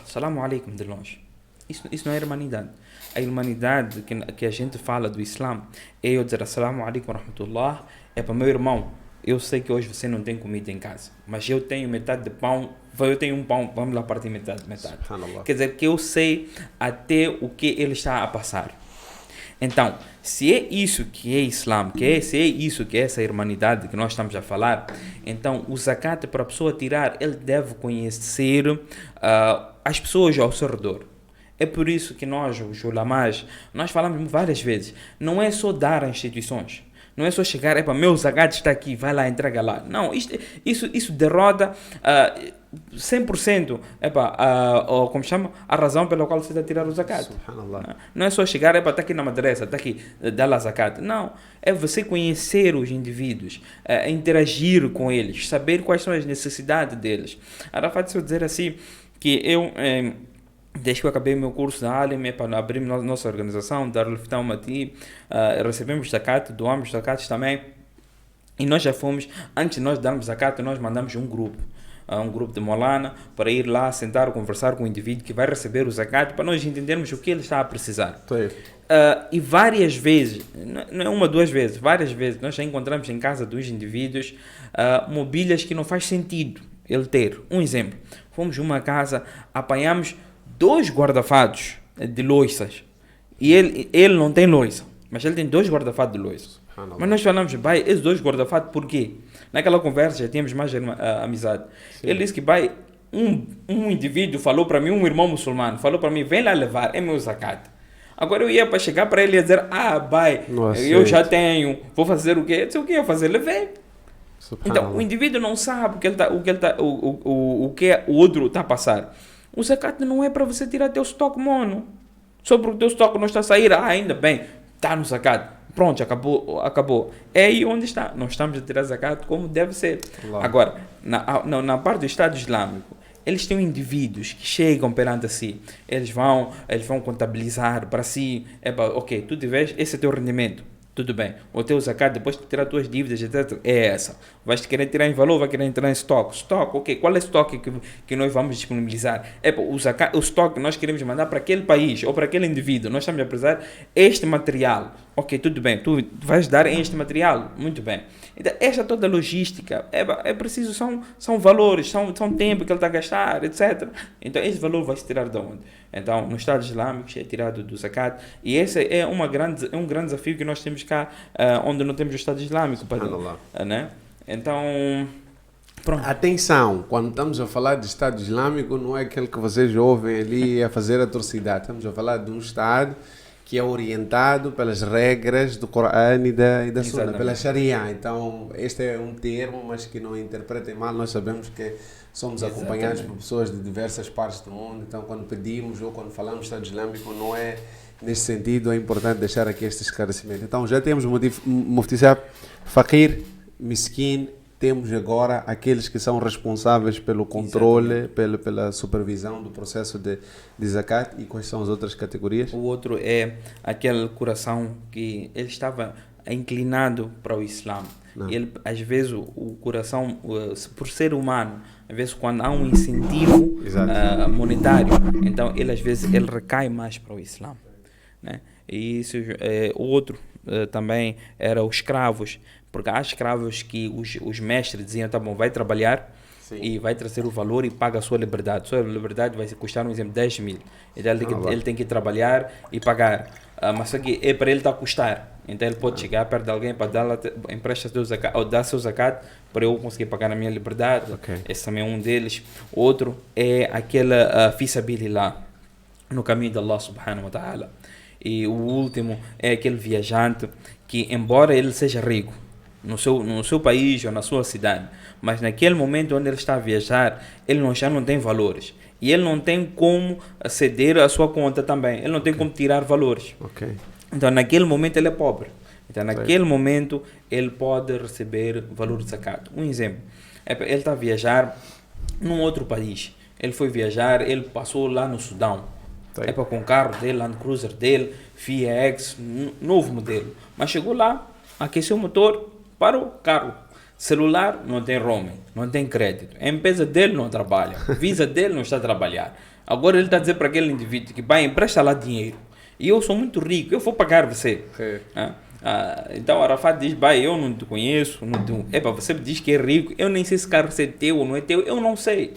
[SPEAKER 2] salam alaikum de longe. Isso não é irmandade. A irmandade que a gente fala do Islã é eu dizer assalamu alaikum wa rahmatullah, é para meu irmão, eu sei que hoje você não tem comida em casa, mas eu tenho metade de pão, eu tenho um pão, vamos lá partir metade. Quer dizer que eu sei até o que ele está a passar. Então, se é isso que é Islã, se é isso que é essa irmandade que nós estamos a falar, então o zakat para a pessoa tirar, ele deve conhecer as pessoas ao seu redor. É por isso que nós, os ulamás, nós falamos várias vezes, não é só dar a instituições, não é só chegar, meu zakat está aqui, vai lá, entrega lá. Não, isso derrota 100%, como chama, a razão pela qual você está a tirar o zakat. Não é só chegar, está aqui na madrasa, está aqui, dá lá zakat. Não, é você conhecer os indivíduos, interagir com eles, saber quais são as necessidades deles. Arafat, se eu dizer assim, que eu... Desde que eu acabei meu curso da Alim, para abrir nossa organização, Darul Fitah Ummati, recebemos zakat, doamos zakat também. E nós já fomos, antes de nós darmos zakat, nós mandamos um grupo de Molana, para ir lá, sentar, conversar com o indivíduo que vai receber o zakat, para nós entendermos o que ele está a precisar. E várias vezes, não é uma, duas vezes, várias vezes, nós já encontramos em casa dos indivíduos mobílias que não faz sentido ele ter. Um exemplo, fomos a uma casa, apanhamos 2 guarda-fados de louças e ele não tem louça, mas ele tem 2 guarda-fados de louça. Mas nós falamos, esses 2 guarda-fados por quê? Naquela conversa já tínhamos mais amizade. Sim. Ele disse que um indivíduo falou para mim, um irmão muçulmano, falou para mim, vem lá levar, é meu zakat. Agora eu ia para chegar para ele e dizer, eu já tenho, vou fazer o quê? Eu disse, o que eu ia fazer? Levei. Então o indivíduo não sabe o que o outro está a passar. O zakat não é para você tirar teu estoque mono. Só porque o teu estoque não está a sair. Ainda bem, está no zakat. Pronto, acabou. É aí onde está. Nós estamos a tirar zakat como deve ser. Claro. Agora, na parte do Estado Islâmico, eles têm indivíduos que chegam perante si. Eles vão contabilizar para si. Ok, tu tiveres, esse é teu rendimento. Tudo bem, o teu zakat, depois de tirar as tuas dívidas, etc., é essa. Vais querer tirar em valor, vai querer entrar em estoque. Estoque, ok. Qual é o estoque que nós vamos disponibilizar? O estoque que nós queremos mandar para aquele país ou para aquele indivíduo. Nós estamos a precisar este material. Ok, tudo bem, tu vais dar este material. Muito bem. Então, esta toda logística, é preciso, são valores, são tempo que ele está a gastar, etc. Então, esse valor vai se tirar de onde? Então, no Estado Islâmico, é tirado do zakat. E esse é um grande desafio que nós temos cá, onde não temos o Estado Islâmico. Né? Então, pronto.
[SPEAKER 1] Atenção, quando estamos a falar de Estado Islâmico, não é aquele que vocês ouvem ali a fazer atrocidade. Estamos a falar de um Estado que é orientado pelas regras do Corão e da Sunna, pela Sharia. Então, este é um termo, mas que não interpretem mal, nós sabemos que somos acompanhados por pessoas de diversas partes do mundo, então quando pedimos ou quando falamos de Estado Islâmico não é nesse sentido, é importante deixar aqui este esclarecimento. Então já temos Mufti Saab, Faqir, Miskin, temos agora aqueles que são responsáveis pelo controle, pela supervisão do processo de zakat, e quais são as outras categorias?
[SPEAKER 2] O outro é aquele coração que ele estava inclinado para o Islã. Ele, às vezes o coração, por ser humano, às vezes quando há um incentivo monetário, então ele às vezes ele recai mais para o Islã, né? E isso, o outro também era os escravos, porque há escravos que os mestres diziam, tá bom, vai trabalhar, sim, e vai trazer o valor e paga a sua liberdade. Sua liberdade vai custar, um exemplo, 10 mil. Então ele tem que trabalhar e pagar. Mas só que é para ele a custar. Então ele pode chegar perto de alguém para dar, empresta seu zakat, ou dar seu zakat para eu conseguir pagar a minha liberdade. Esse também é um deles. Outro é aquela fisabilillah, no caminho de Allah subhanahu wa ta'ala. E o último é aquele viajante que, embora ele seja rico no seu país ou na sua cidade, mas naquele momento onde ele está a viajar, ele já não tem valores. E ele não tem como ceder a sua conta também. Ele não tem como tirar valores. Então, naquele momento, ele é pobre. Então, naquele momento, ele pode receber valor de zakat. Um exemplo. Ele está a viajar num outro país. Ele foi viajar, ele passou lá no Sudão. Com o carro dele, Land Cruiser dele, Fiat X, novo modelo. Mas chegou lá, aqueceu o motor, parou o carro. Celular não tem roaming, não tem crédito. A empresa dele não trabalha, a Visa dele não está a trabalhar. Agora ele está a dizer para aquele indivíduo que vai, empresta lá dinheiro. E eu sou muito rico, eu vou pagar você. Então Arafat diz, eu não te conheço, você me diz que é rico, eu nem sei se carro é teu ou não é teu, eu não sei.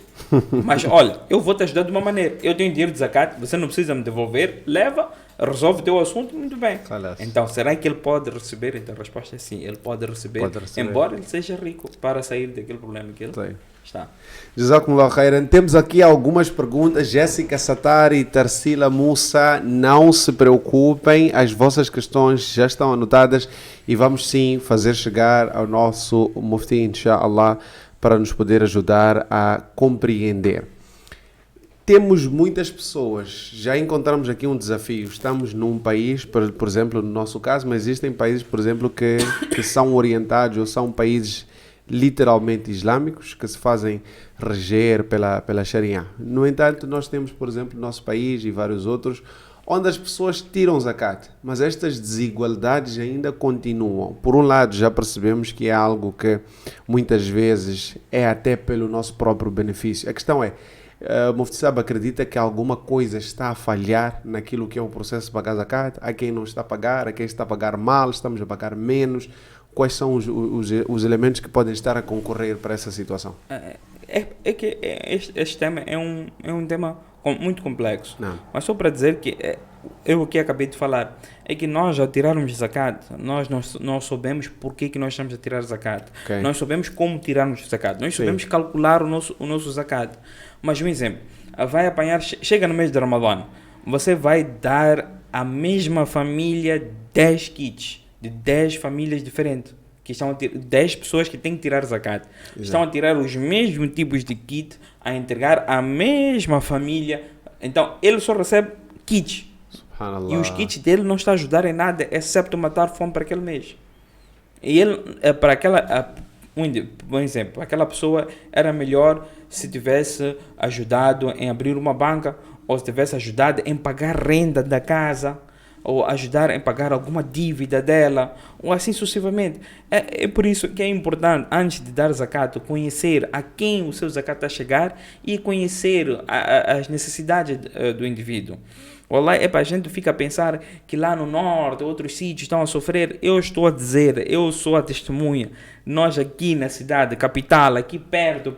[SPEAKER 2] Mas olha, eu vou te ajudar de uma maneira. Eu tenho dinheiro de zakat, você não precisa me devolver, leva, resolve o teu assunto, muito bem. Então, será que ele pode receber? Então a resposta é sim, ele pode receber. Embora ele seja rico, para sair daquele problema que ele está.
[SPEAKER 1] Jazakumullah khairan. Temos aqui algumas perguntas. Jéssica Satari e Tarsila Moussa, não se preocupem, as vossas questões já estão anotadas e vamos sim fazer chegar ao nosso Mufti, inshallah, para nos poder ajudar a compreender. Temos muitas pessoas, já encontramos aqui um desafio, estamos num país, por exemplo, no nosso caso, mas existem países, por exemplo, que são orientados ou são países literalmente islâmicos, que se fazem reger pela Sharia. No entanto, nós temos, por exemplo, no nosso país e vários outros, onde as pessoas tiram zakat, mas estas desigualdades ainda continuam. Por um lado, já percebemos que é algo que muitas vezes é até pelo nosso próprio benefício. A questão é, Mufti Saab acredita que alguma coisa está a falhar naquilo que é o processo de pagar zakat? Há quem não está a pagar, há quem está a pagar mal, estamos a pagar menos. Quais são os elementos que podem estar a concorrer para essa situação?
[SPEAKER 2] Este tema é um tema muito complexo. Mas só para dizer que eu aqui acabei de falar, é que nós ao tirarmos zakat, nós sabemos porque que nós estamos a tirar zakat. Nós sabemos como tirarmos zakat. Nós sabemos calcular o nosso zakat. Mas um exemplo, vai apanhar, chega no mês de Ramadã, você vai dar à mesma família 10 kits, de 10 famílias diferentes, que estão a 10 pessoas que têm que tirar zakat. Estão a tirar os mesmos tipos de kit, a entregar à mesma família. Então, ele só recebe kits. E os kits dele não estão a ajudar em nada, exceto matar fome para aquele mês. E ele, para aquela... Um exemplo, aquela pessoa era melhor se tivesse ajudado em abrir uma banca, ou se tivesse ajudado em pagar renda da casa, ou ajudar em pagar alguma dívida dela, ou assim sucessivamente. É por isso que é importante, antes de dar zakat, conhecer a quem o seu zakat está a chegar e conhecer as necessidades do indivíduo. Wallahi, a gente fica a pensar que lá no norte, outros sítios estão a sofrer. Eu estou a dizer, eu sou a testemunha. Nós aqui na cidade, capital, aqui perto,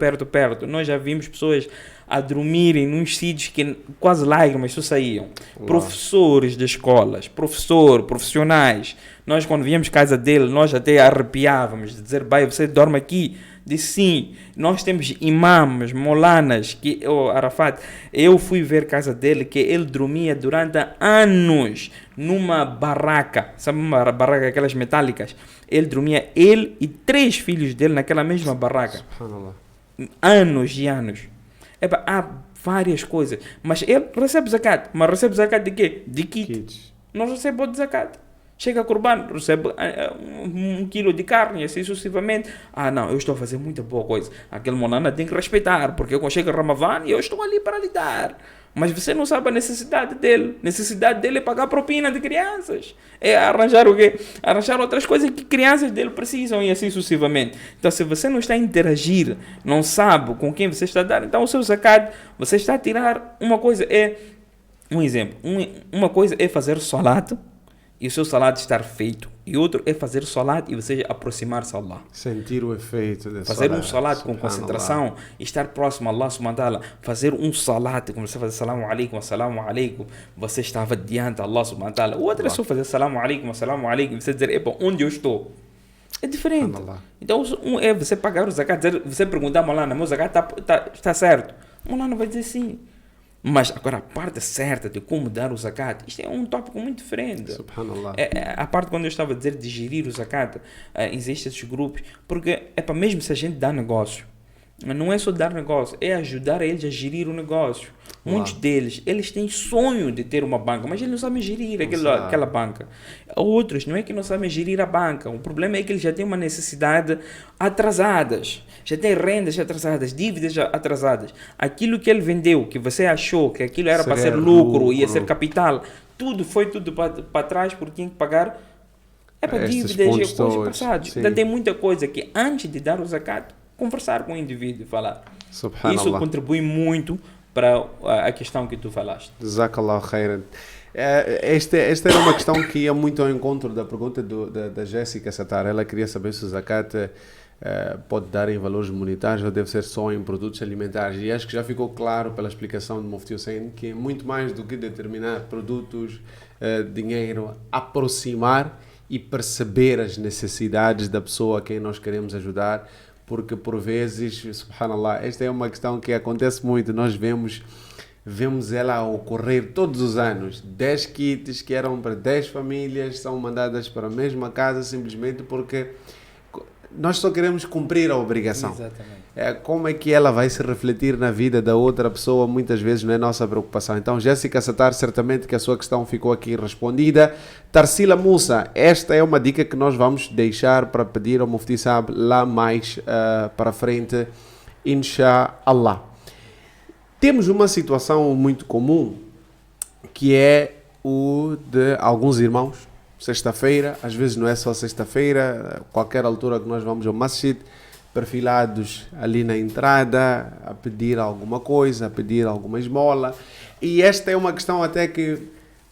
[SPEAKER 2] nós já vimos pessoas a dormirem nos sítios que quase lágrimas só saíam. Professores de escolas, profissionais. Nós quando víamos casa dele, nós até arrepiávamos de dizer, você dorme aqui. Disse sim, nós temos imãs, molanas, que o Arafat, eu fui ver a casa dele, que ele dormia durante anos numa barraca, sabe uma barraca aquelas metálicas? Ele dormia, ele e 3 filhos dele naquela mesma barraca.
[SPEAKER 1] Subhanallah.
[SPEAKER 2] Anos e anos. Há várias coisas, mas ele recebe zakat, mas recebe zakat de quê? De kit. Não recebe de zakat. Chega a Corban, recebe 1 quilo de carne, assim sucessivamente. Não, eu estou a fazer muita boa coisa. Aquele monana tem que respeitar, porque quando chega Ramadan, eu estou ali para lhe dar. Mas você não sabe a necessidade dele. A necessidade dele é pagar propina de crianças. É arranjar o quê? Arranjar outras coisas que crianças dele precisam e assim sucessivamente. Então, se você não está a interagir, não sabe com quem você está a dar, então o seu zakat, você está a tirar uma coisa. Um exemplo. Uma coisa é fazer salat e o seu salat estar feito. E outro é fazer salat e você aproximar-se a Allah.
[SPEAKER 1] Sentir o efeito de
[SPEAKER 2] fazer um salat com concentração, estar próximo a Allah subhanahu wa ta'ala, fazer um salat, como você fazer assalamu alaikum, você estava diante de Allah subhanahu wa ta'ala. O outro é só fazer assalamu alaikum, e você dizer, onde eu estou? É diferente. Então, é você pagar o zakat, você perguntar, Molana, meu zakat está certo? Molana vai dizer sim. Mas agora a parte certa de como dar o zakat, isto é um tópico muito diferente.
[SPEAKER 1] Subhanallah.
[SPEAKER 2] A parte quando eu estava a dizer de gerir o zakat, existem esses grupos, porque mesmo se a gente dá negócio, não é só dar negócio, é ajudar eles a gerir o negócio. Muitos deles, eles têm sonho de ter uma banca, mas eles não sabem gerir aquela banca. Outros, não é que não sabem gerir a banca, o problema é que eles já têm uma necessidade atrasadas, já têm rendas atrasadas, dívidas atrasadas. Aquilo que ele vendeu, que você achou que aquilo era para ser lucro, ia ser capital, foi tudo para trás porque tinha que pagar para dívidas e coisas passadas. Então tem muita coisa que antes de dar o zakat, conversar com o indivíduo e falar. Isso contribui muito para a questão que tu falaste.
[SPEAKER 1] Jazakallah khairan. Esta era uma questão que ia muito ao encontro da pergunta da Jéssica Sattar. Ela queria saber se o zakat pode dar em valores monetários ou deve ser só em produtos alimentares. E acho que já ficou claro pela explicação do Mufti Hussein que é muito mais do que determinar produtos, dinheiro, aproximar e perceber as necessidades da pessoa a quem nós queremos ajudar. Porque por vezes, subhanallah, esta é uma questão que acontece muito, nós vemos ela ocorrer todos os anos. 10 kits que eram para 10 famílias são mandadas para a mesma casa simplesmente porque nós só queremos cumprir a obrigação.
[SPEAKER 2] Exatamente.
[SPEAKER 1] Como é que ela vai se refletir na vida da outra pessoa, muitas vezes não é nossa preocupação. Então, Jéssica Sattar, certamente que a sua questão ficou aqui respondida. Tarsila Musa, esta é uma dica que nós vamos deixar para pedir ao Mufti Saab lá mais para frente, inshallah. Temos uma situação muito comum, que é o de alguns irmãos, sexta-feira, às vezes não é só sexta-feira, qualquer altura que nós vamos ao masjid, perfilados ali na entrada, a pedir alguma coisa, a pedir alguma esmola. E esta é uma questão até que,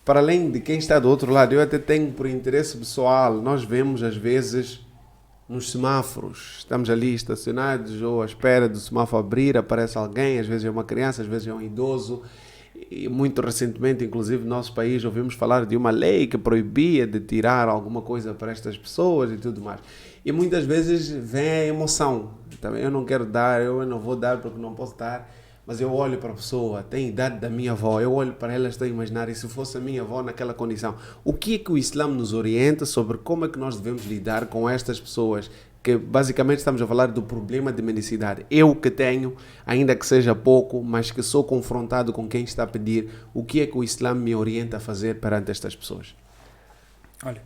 [SPEAKER 1] para além de quem está do outro lado, eu até tenho por interesse pessoal, nós vemos às vezes nos semáforos, estamos ali estacionados ou à espera do semáforo abrir, aparece alguém, às vezes é uma criança, às vezes é um idoso. E muito recentemente, inclusive no nosso país, ouvimos falar de uma lei que proibia de tirar alguma coisa para estas pessoas e tudo mais. E muitas vezes vem a emoção. Também eu não quero dar, eu não vou dar porque não posso dar, mas eu olho para a pessoa, tem a idade da minha avó, eu olho para ela, estou a imaginar, e se fosse a minha avó naquela condição? O que é que o Islã nos orienta sobre como é que nós devemos lidar com estas pessoas? Que basicamente estamos a falar do problema de mendicidade. Eu que tenho, ainda que seja pouco, mas que sou confrontado com quem está a pedir, o que é que o Islã me orienta a fazer perante estas pessoas?
[SPEAKER 2] Olha,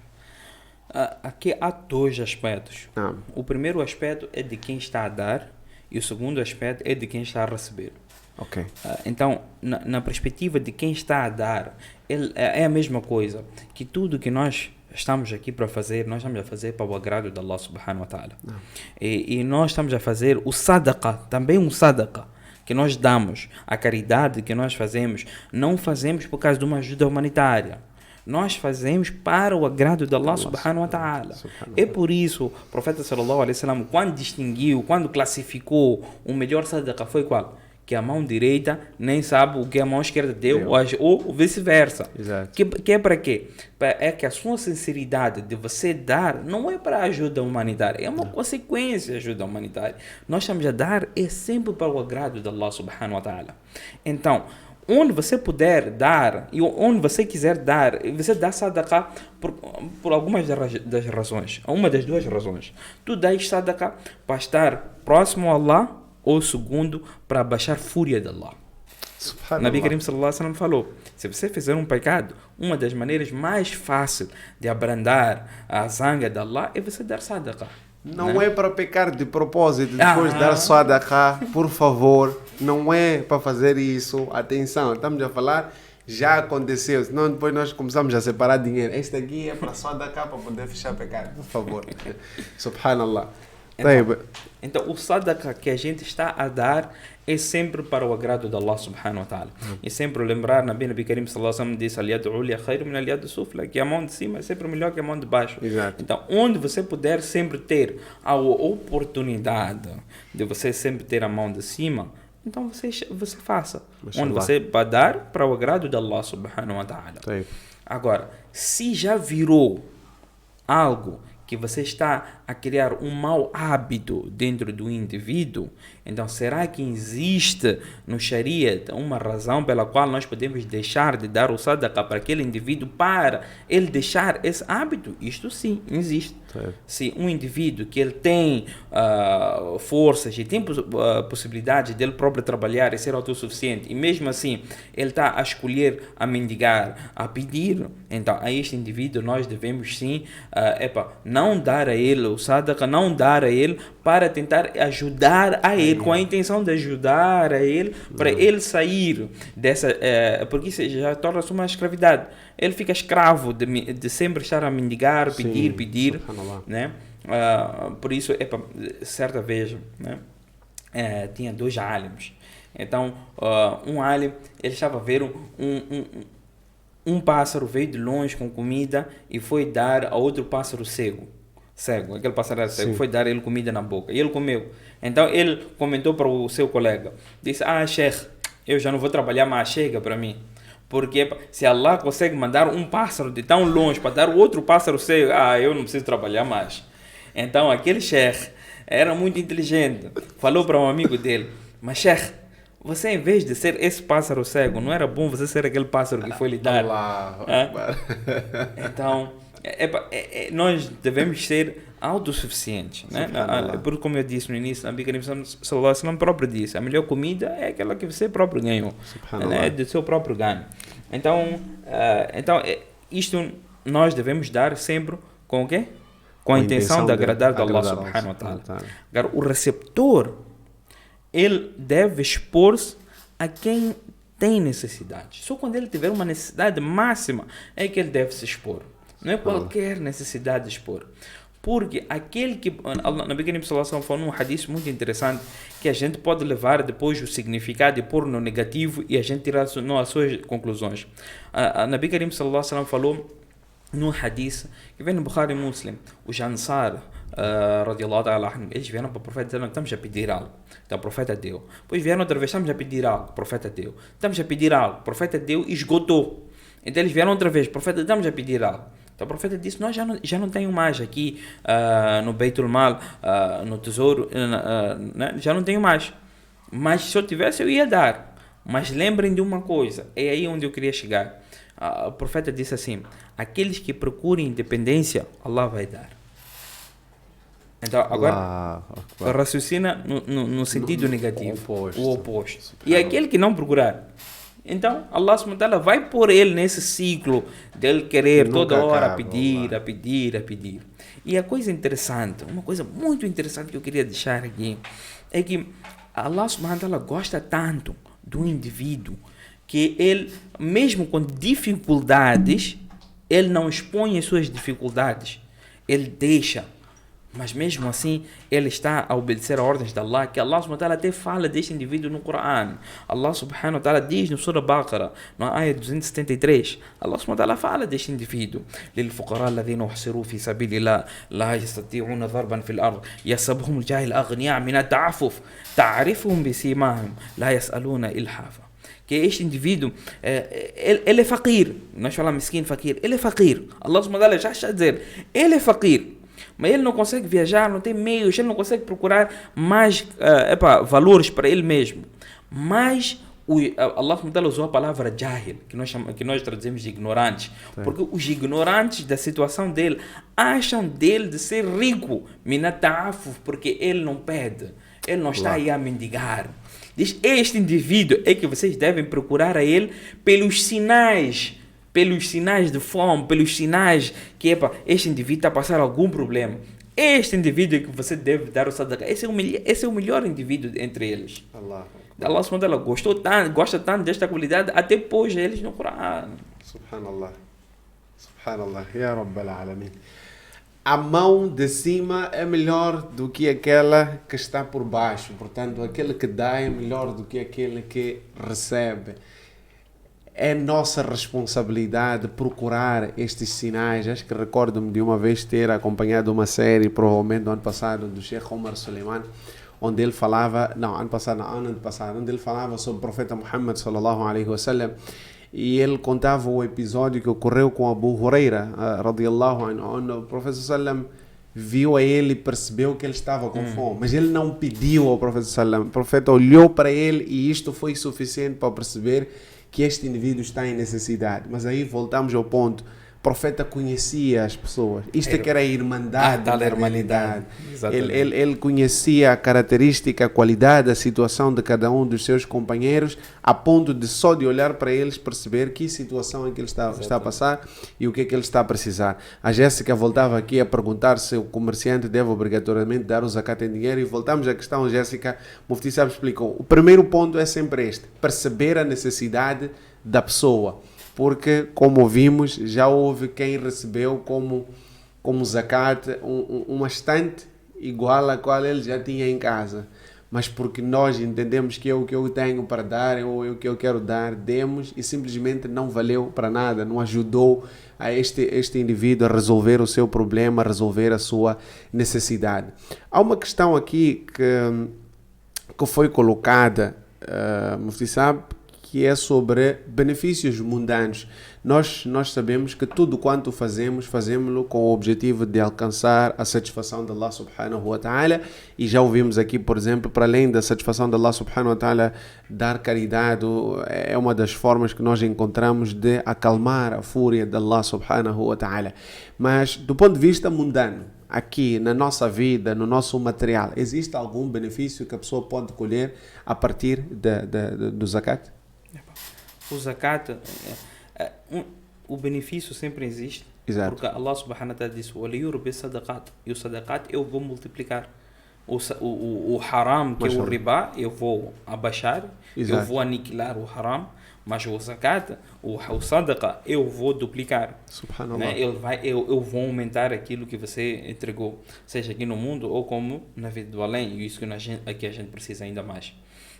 [SPEAKER 2] aqui há 2 aspectos. O primeiro aspecto é de quem está a dar e o segundo aspecto é de quem está a receber.
[SPEAKER 1] Okay.
[SPEAKER 2] Então, na perspectiva de quem está a dar, é a mesma coisa, que tudo que nós estamos aqui para fazer, nós estamos a fazer para o agrado de Allah subhanahu wa ta'ala. E nós estamos a fazer o sadaqa, também um sadaqa, que nós damos, a caridade que nós fazemos, não fazemos por causa de uma ajuda humanitária. Nós fazemos para o agrado de Allah subhanahu wa ta'ala. É por isso, o profeta sallallahu alaihi wasallam, quando distinguiu, quando classificou o melhor sadaqa, foi qual? que a mão direita nem sabe o que a mão esquerda deu, ou vice-versa.
[SPEAKER 1] Exato.
[SPEAKER 2] Que é para quê? É que a sua sinceridade de você dar não é para ajuda humanitária, é uma consequência da ajuda humanitária. Nós estamos a dar é sempre para o agrado de Allah subhanahu wa ta'ala. Então, onde você puder dar e onde você quiser dar, você dá sadaqah por algumas das razões. Uma das duas razões. Tu dás sadaqah para estar próximo a Allah, ou segundo, para baixar fúria de Allah. Nabi Karim sallallahu alaihi wasallam falou, se você fizer um pecado, uma das maneiras mais fáceis de abrandar a zanga de Allah é você dar sadaqah.
[SPEAKER 1] Não é para pecar de propósito, depois dar sadaqah, por favor. Não é para fazer isso. Atenção, estamos a falar, já aconteceu. Senão depois nós começamos a separar dinheiro. Este aqui é para sadaqah, para poder fechar pecado, por favor. Subhanallah.
[SPEAKER 2] Então o sadaqah que a gente está a dar é sempre para o agrado de Allah subhanahu wa ta'ala. E sempre lembrar, Nabi Karim sallallahu alaihi wasallam disse, al-yad ulya khairu min al-yad sufla, que a mão de cima é sempre melhor que a mão de baixo.
[SPEAKER 1] Exato.
[SPEAKER 2] Então, onde você puder sempre ter a oportunidade de você sempre ter a mão de cima, então você faça. Onde você vai dar para o agrado de Allah subhanahu wa ta'ala. Agora, se já virou algo que você está a criar um mau hábito dentro do indivíduo, então será que existe no Sharia uma razão pela qual nós podemos deixar de dar o sadaqah para aquele indivíduo para ele deixar esse hábito? Isto sim, existe. Se um indivíduo que ele tem forças e tem possibilidade dele próprio trabalhar e ser autossuficiente, e mesmo assim ele está a escolher a mendigar, a pedir, então a este indivíduo nós devemos sim não dar a ele o sadaqah, não dar a ele para tentar ajudar a ele, com a intenção de ajudar a ele, para ele sair dessa, porque isso já torna-se uma escravidade. Ele fica escravo de sempre estar a mendigar, pedir, né? Por isso, certa vez, né? Tinha 2 alims. Então, um alim, ele estava a ver um pássaro veio de longe com comida e foi dar a outro pássaro cego, aquele pássaro cego, foi dar ele comida na boca e ele comeu. Então ele comentou para o seu colega, disse, Sheikh, eu já não vou trabalhar mais, chega para mim, porque se Allah consegue mandar um pássaro de tão longe para dar outro pássaro cego, eu não preciso trabalhar mais. Então aquele Sheikh era muito inteligente, falou para um amigo dele, mas Sheikh, você em vez de ser esse pássaro cego, não era bom você ser aquele pássaro que foi lhe dar? Então, nós devemos ser autossuficientes, né? Porque como eu disse no início, a Nabi Karim sallallahu alaihi wasallam próprio disse, a melhor comida é aquela que você próprio ganhou, né? Do seu próprio ganho. Então, isto nós devemos dar sempre com o quê? Com a intenção de agradar a Allah subhanahu wa ta'ala. Agora, o receptor, ele deve expor-se a quem tem necessidade. Só quando ele tiver uma necessidade máxima é que ele deve se expor. Não é qualquer necessidade de expor. Porque aquele que... Nabi Karim sallallahu alaihi wasallam falou num hadith muito interessante que a gente pode levar depois o significado e pôr no negativo e a gente tirar as suas conclusões. Nabi Karim sallallahu alaihi wasallam falou num hadith que vem no Bukhari Muslim, os Ansar, radiallahu ta'ala, eles vieram para o profeta dizendo, estamos a pedir algo. Então o profeta deu. Depois vieram outra vez, estamos a pedir algo. O profeta deu. Estamos a pedir algo. O profeta deu e esgotou. Então eles vieram outra vez. O profeta, estamos a pedir algo. Então o profeta disse, nós já não tenho mais aqui no Beitul Mal, no tesouro, né? Já não tenho mais. Mas se eu tivesse, eu ia dar. Mas lembrem de uma coisa, é aí onde eu queria chegar. O profeta disse assim, aqueles que procurem independência, Allah vai dar. Então, agora, raciocina no sentido negativo, o oposto. E aquele que não procurar, então Allah subhanahu wa ta'ala vai pôr ele nesse ciclo dele querer toda hora a pedir. E a coisa interessante, uma coisa muito interessante que eu queria deixar aqui, é que Allah subhanahu wa ta'ala gosta tanto do indivíduo que ele, mesmo com dificuldades, ele não expõe as suas dificuldades, ele deixa Mas mesmo assim, ele está a obedecer a ordens de Allah, que Allah subhanahu wa ta'ala até fala deste indivíduo no Coran. Allah subhanahu wa ta'ala diz no Surah Baqarah, na ayah 273, Allah subhanahu wa ta'ala fala deste indivíduo. للفقراء الذين احصروا في سبيل الله لا يستطيعون ضربا في الأرض يحسبهم الجاهل أغنياء من التعفف تعرفهم بسيماهم لا يسألون إلحافا. Que este indivíduo, ele é fakir. Nós falamos miskin, fakir. Ele é fakir. Allah subhanahu wa ta'ala já está a dizer, ele é fakir. Mas ele não consegue viajar, não tem meios, ele não consegue procurar mais valores para ele mesmo. Mas Allah usou a palavra jahil, que nós traduzimos de ignorantes. Sim. Porque os ignorantes da situação dele acham dele de ser rico, minatafuf, porque ele não pede, ele não está aí a mendigar. Diz, este indivíduo é que vocês devem procurar a ele pelos sinais de fome, pelos sinais que este indivíduo está a passar algum problema. Este indivíduo é que você deve dar o sadaqah. Esse é o melhor indivíduo entre eles. Allah subhanahu wa ta'ala gosta tanto desta qualidade, até pôs eles no Coran.
[SPEAKER 1] Subhanallah. Subhanallah. Ya Rabbal Alamin. A mão de cima é melhor do que aquela que está por baixo. Portanto, aquele que dá é melhor do que aquele que recebe. É nossa responsabilidade procurar estes sinais. Acho que recordo-me de uma vez ter acompanhado uma série, provavelmente no ano passado, do Sheikh Omar Suleiman, onde ele falava, ano passado, onde ele falava sobre o profeta Muhammad sallallahu alaihi wasallam, e ele contava o episódio que ocorreu com Abu Huraira, radiyallahu anhu, onde o profeta sallam viu a ele e percebeu que ele estava com fome, mas ele não pediu ao profeta sallam. O profeta olhou para ele e isto foi suficiente para perceber que este indivíduo está em necessidade. Mas aí voltamos ao ponto. O profeta conhecia as pessoas. Isto é que era a irmandade da irmandade. Ele conhecia a característica, a qualidade, a situação de cada um dos seus companheiros, a ponto de só de olhar para eles perceber que situação é que ele está a passar e o que é que ele está a precisar. A Jéssica voltava aqui a perguntar se o comerciante deve obrigatoriamente dar o zakat em dinheiro, e voltamos à questão, Jéssica. Mufti Saab explicou. O primeiro ponto é sempre este: perceber a necessidade da pessoa. Porque, como vimos, já houve quem recebeu como zakat uma estante igual à qual ele já tinha em casa. Mas porque nós entendemos que é o que eu tenho para dar, ou é o que eu quero dar, demos, e simplesmente não valeu para nada, não ajudou a este indivíduo a resolver o seu problema, a resolver a sua necessidade. Há uma questão aqui que foi colocada, Mufti Saab, que é sobre benefícios mundanos. Nós sabemos que tudo quanto fazemos-lo com o objetivo de alcançar a satisfação de Allah subhanahu wa ta'ala, e já ouvimos aqui, por exemplo, para além da satisfação de Allah subhanahu wa ta'ala, dar caridade é uma das formas que nós encontramos de acalmar a fúria de Allah subhanahu wa ta'ala. Mas do ponto de vista mundano, aqui na nossa vida, no nosso material, existe algum benefício que a pessoa pode colher a partir do zakat?
[SPEAKER 2] O zakat, o benefício sempre existe. Exato. Porque Allah subhanahu wa ta'ala disse: e o sadaqat eu vou multiplicar. O haram, que é o riba, eu vou abaixar. Exato. Eu vou aniquilar o haram. Mas o zakat, o sadaqa, eu vou duplicar. Subhanallah. Né? Eu vou aumentar aquilo que você entregou, seja aqui no mundo ou como na vida do além. E isso que a gente precisa ainda mais.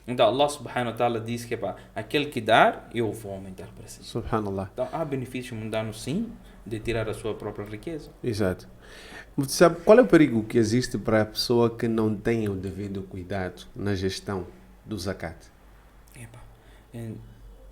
[SPEAKER 2] Então Allah subhanahu wa ta'ala diz que aquele que dar, eu vou aumentar para si. Subhanallah. Então há benefício mundano sim, de tirar a sua própria riqueza.
[SPEAKER 1] Exato. Você sabe qual é o perigo que existe para a pessoa que não tem o devido cuidado na gestão do zakat?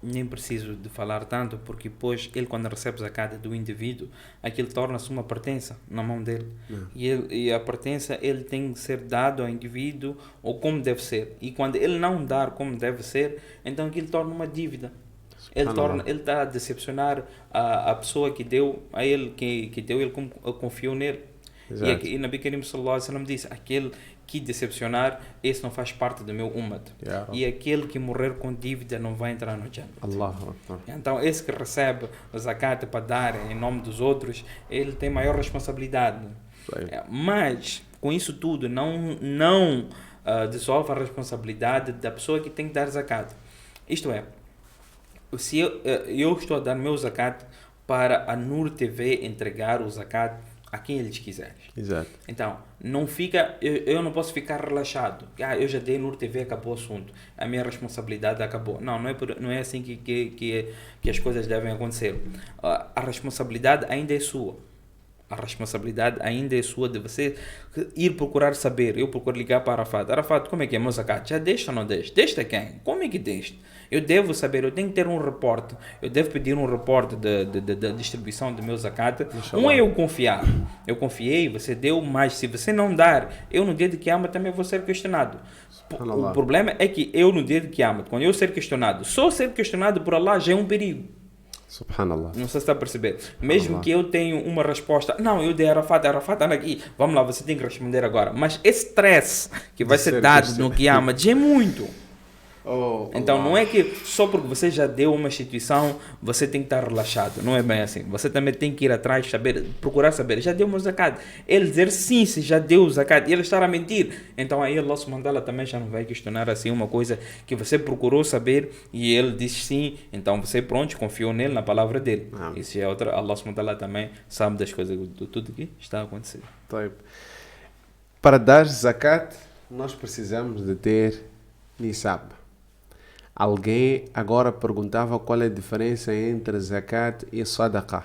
[SPEAKER 2] Nem preciso de falar tanto, porque depois ele, quando recebe zakat do indivíduo, aquilo torna-se uma pertença na mão dele. E a pertença ele tem que ser dado ao indivíduo ou como deve ser. E quando ele não dar como deve ser, então aquilo torna uma dívida. Ele está a decepcionar a pessoa que deu a ele, que deu ele, como confiou nele. Exato. E Nabi Karim sallallahu alaihi wasallam disse: aquele que decepcionar, esse não faz parte do meu ummah. E aquele que morrer com dívida não vai entrar no Jannah. Allahu Akbar. Então esse que recebe o zakat para dar em nome dos outros, ele tem maior responsabilidade. Mas com isso tudo não dissolve a responsabilidade da pessoa que tem que dar zakat. Isto é, se eu estou a dar meu zakat para a Nur TV entregar o zakat a quem eles quiserem.
[SPEAKER 1] Exato.
[SPEAKER 2] Então, não fica, eu não posso ficar relaxado. Eu já dei no TV, acabou o assunto. A minha responsabilidade acabou. Não, não é assim que as coisas devem acontecer. A responsabilidade ainda é sua. A responsabilidade ainda é sua de você ir procurar saber. Eu procuro ligar para Arafat. Arafat, como é que é meu zakat? Já deixa ou não deixa? Deixa quem? Como é que deixa? Eu devo saber, eu tenho que ter um reporte. Eu devo pedir um reporte da distribuição do meu zakat. Um é eu confiar. Eu confiei, você deu, mas se você não dar, eu no dia de Qiyamah também vou ser questionado. O problema é que eu no dia de Qiyamah, quando eu ser questionado, só ser questionado por Allah já é um perigo.
[SPEAKER 1] Subhanallah.
[SPEAKER 2] Não sei se está a perceber. Mesmo que eu tenha uma resposta, não, eu dei Arafat anda aqui, vamos lá, você tem que responder agora. Mas esse stress que vai ser dado no Qiyamah já é muito. Então não é que só porque você já deu uma instituição, você tem que estar relaxado. Não é bem assim. Você também tem que ir atrás, saber, procurar saber. Já deu o zakat. Ele dizer sim, se já deu o zakat, e ele estar a mentir. Então aí Allah subhanahu wa ta'ala também já não vai questionar assim uma coisa que você procurou saber e ele disse sim. Então você pronto, confiou nele, na palavra dele. Isso é outra. Allah subhanahu wa ta'ala também sabe das coisas, de tudo que está a acontecer.
[SPEAKER 1] Para dar zakat, nós precisamos de ter nisab. Alguém agora perguntava qual é a diferença entre zakat e sadaqa.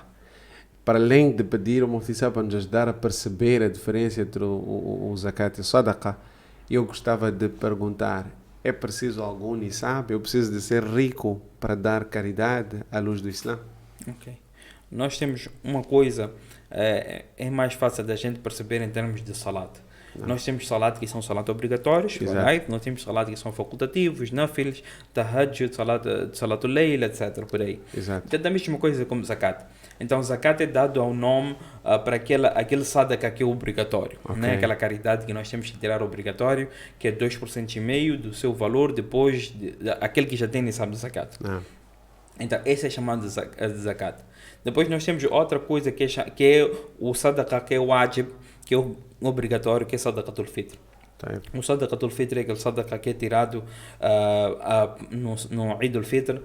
[SPEAKER 1] Para além de pedir o Mufti para nos ajudar a perceber a diferença entre o zakat e sadaqa, eu gostava de perguntar, é preciso algum nisab? Eu preciso de ser rico para dar caridade à luz do Islã?
[SPEAKER 2] Ok. Nós temos uma coisa, é mais fácil da gente perceber em termos de salat. Nós temos salat que são salat obrigatórios, right? Nós temos salat que são facultativos, nafils, tahajjud, salatul layl, etc. Por aí.
[SPEAKER 1] Exato.
[SPEAKER 2] Então, da mesma coisa como zakat. Então, zakat é dado ao nome para aquele sadaqa que é obrigatório, né? Aquela caridade que nós temos que tirar obrigatório, que é 2,5% do seu valor depois aquele que já tem nisab de zakat. Então, esse é chamado de zakat. Depois nós temos outra coisa que é o sadaqa, que é o wajib, que é o obrigatório, que é sadaqatul fitr. O sadaqatul fitr é aquele sadaqa que é tirado no Eid al-Fitr,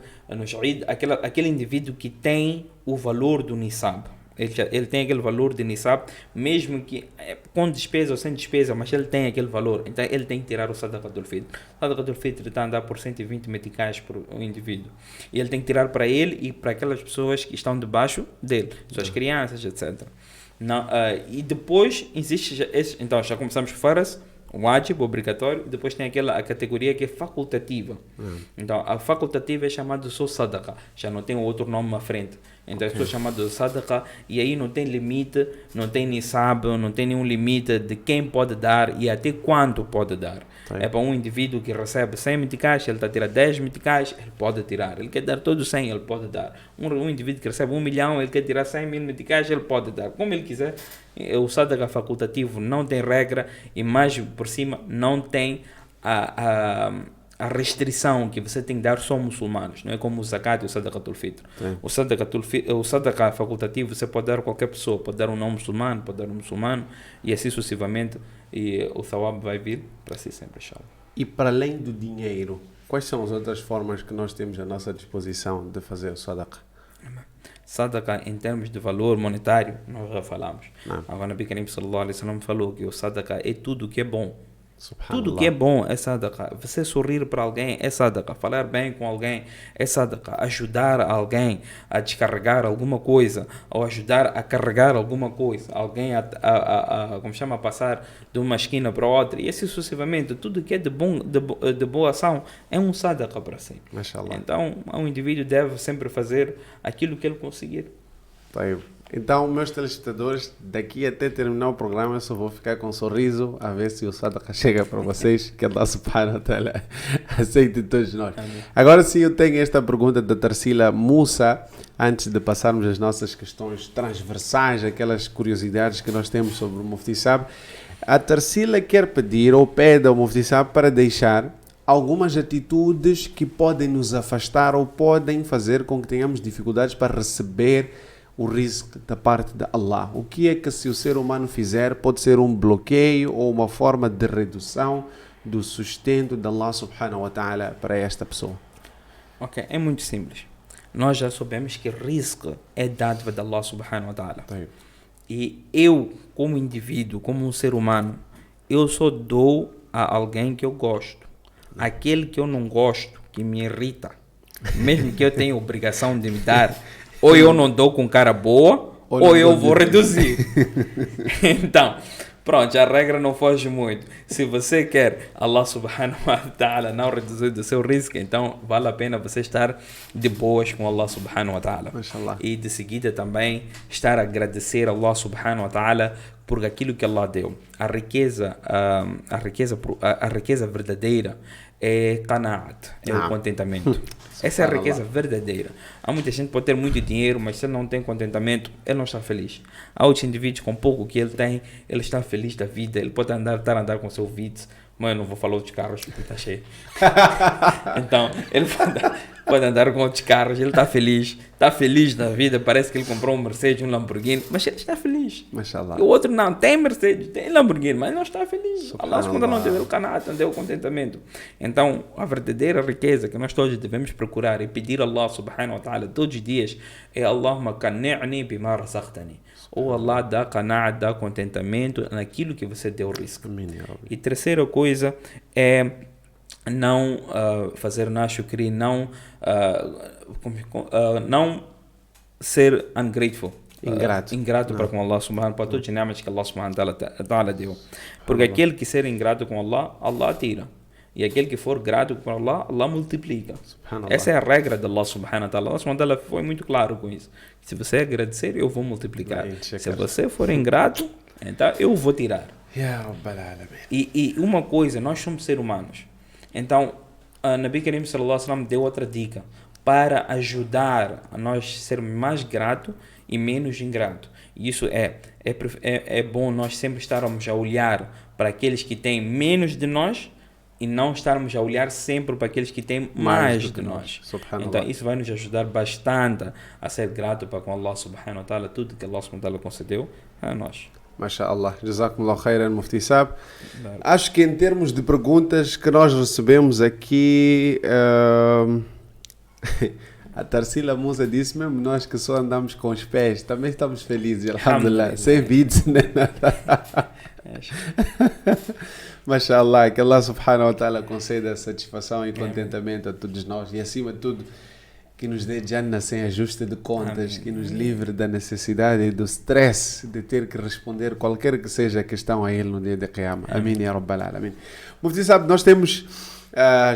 [SPEAKER 2] aquele indivíduo que tem o valor do nisab. Ele tem aquele valor de nisab, mesmo que com despesa ou sem despesa, mas ele tem aquele valor. Então ele tem que tirar o sadaqatul fitr. O sadaqatul fitr está a andar por 120 meticais por um indivíduo. E ele tem que tirar para ele e para aquelas pessoas que estão debaixo dele, suas crianças, etc. Não, e depois existe então já começamos faras, o wajib, obrigatório, e depois tem a categoria que é facultativa. Então a facultativa é chamada de só sadaqa, já não tem outro nome à frente. Então é chamado de sadaqa e aí não tem limite, não tem nisab, não tem nenhum limite de quem pode dar e até quanto pode dar. É para um indivíduo que recebe 100 meticais, ele está a tirar 10 meticais, ele pode tirar. Ele quer dar todos 100, ele pode dar. Um indivíduo que recebe 1 milhão, ele quer tirar 100 mil meticais, ele pode dar. Como ele quiser. O sadaqa facultativo não tem regra e mais por cima não tem a restrição que você tem que dar só muçulmanos. Não é como o zakat e o sadaqatul fitr. O sadaqa facultativo você pode dar a qualquer pessoa, pode dar um não muçulmano, pode dar um muçulmano e assim sucessivamente. E o thawab vai vir para si sempre, inshallah.
[SPEAKER 1] E para além do dinheiro, quais são as outras formas que nós temos à nossa disposição de fazer o sadaqa?
[SPEAKER 2] Sadaqa em termos de valor monetário, nós já falamos. Agora Nabi Karim sallallahu alaihi wasallam falou que o sadaqa é tudo que é bom. Tudo que é bom é sadaqa. Você sorrir para alguém é sadaqa. Falar bem com alguém é sadaqa. Ajudar alguém a descarregar alguma coisa ou ajudar a carregar alguma coisa. Alguém a passar de uma esquina para outra e assim sucessivamente. Tudo que é de boa ação é um sadaqa para si. Então, um indivíduo deve sempre fazer aquilo que ele conseguir.
[SPEAKER 1] Então, meus telespectadores, daqui até terminar o programa, eu só vou ficar com um sorriso a ver se o sadaqa chega para vocês, que Allah subhanahu wa ta'ala aceite todos nós. Amém. Agora sim, eu tenho esta pergunta da Tarsila Musa, antes de passarmos às nossas questões transversais, aquelas curiosidades que nós temos sobre o Mufti Sab. A Tarsila quer pedir ou pede ao Mufti Sab para deixar algumas atitudes que podem nos afastar ou podem fazer com que tenhamos dificuldades para receber o rizq da parte de Allah. O que é que se o ser humano fizer pode ser um bloqueio ou uma forma de redução do sustento de Allah subhanahu wa ta'ala para esta pessoa?
[SPEAKER 2] Ok, é muito simples. Nós já sabemos que rizq é dádiva de Allah subhanahu wa ta'ala. E eu, como indivíduo, como um ser humano, eu só dou a alguém que eu gosto. Aquele que eu não gosto, que me irrita, mesmo que eu tenha obrigação de me dar, ou eu não dou com cara boa, ou eu vou reduzir. Então, pronto, a regra não foge muito. Se você quer Allah subhanahu wa ta'ala não reduzir do seu risco, então vale a pena você estar de boas com Allah subhanahu wa ta'ala. E de seguida também estar a agradecer a Allah subhanahu wa ta'ala por aquilo que Allah deu. A riqueza verdadeira é qanaat, é o contentamento. Essa é a riqueza verdadeira. Há muita gente que pode ter muito dinheiro, mas se ele não tem contentamento, ele não está feliz. Há outros indivíduos com pouco que ele tem, ele está feliz da vida, ele pode estar a andar com o seu Vitz, mas eu não vou falar outros carros porque está cheio. Então, ele pode andar com outros carros, ele está feliz na vida, parece que ele comprou um Mercedes, um Lamborghini, mas ele está feliz.
[SPEAKER 1] Mashallah.
[SPEAKER 2] E o outro não, tem Mercedes, tem Lamborghini, mas não está feliz. Allah não deu o qanaat, não deu o contentamento. Então, a verdadeira riqueza que nós todos devemos procurar e pedir a Allah subhanahu wa ta'ala todos os dias é Allahumma qanni'ni bima razaqtani. Ou Allah dá qanaat, dá contentamento naquilo que você deu risco. E terceira coisa é não fazer nashukri, não ser ungrateful. Ingrato para com Allah subhanahu wa ta'ala, para todos os ni'mas que Allah subhanahu wa ta'ala deu. Porque aquele que ser ingrato com Allah, Allah tira. E aquele que for grato com Allah, Allah multiplica. Essa é a regra de Allah subhanahu wa ta'ala. Allah subhanahu wa ta'ala foi muito claro com isso. Se você agradecer, eu vou multiplicar. Se você for ingrato, então eu vou tirar. E uma coisa, nós somos seres humanos. Então, Nabi Karim sallallahu alaihi wasallam deu outra dica para ajudar a nós sermos mais gratos e menos ingratos. Isso é bom nós sempre estarmos a olhar para aqueles que têm menos de nós e não estarmos a olhar sempre para aqueles que têm mais de nós. Então isso vai nos ajudar bastante a ser grato para com Allah subhanahu wa ta'ala, tudo que Allah subhanahu wa ta'ala concedeu a nós.
[SPEAKER 1] MashaAllah, Jazakumullah khairan, Mufti Saab. Acho que em termos de perguntas que nós recebemos aqui, a Tarsila Musa disse mesmo, nós que só andamos com os pés, também estamos felizes, alhamdulillah, sem vídeos, né? MashaAllah, que Allah subhanahu wa ta'ala conceda satisfação e contentamento a todos nós e acima de tudo que nos dê Jannah sem ajuste de contas, que nos livre da necessidade e do stress de ter que responder qualquer que seja a questão a Ele no dia de Qiyamah. Amém, ya Rabbal Alamin. Mufti sabe, nós temos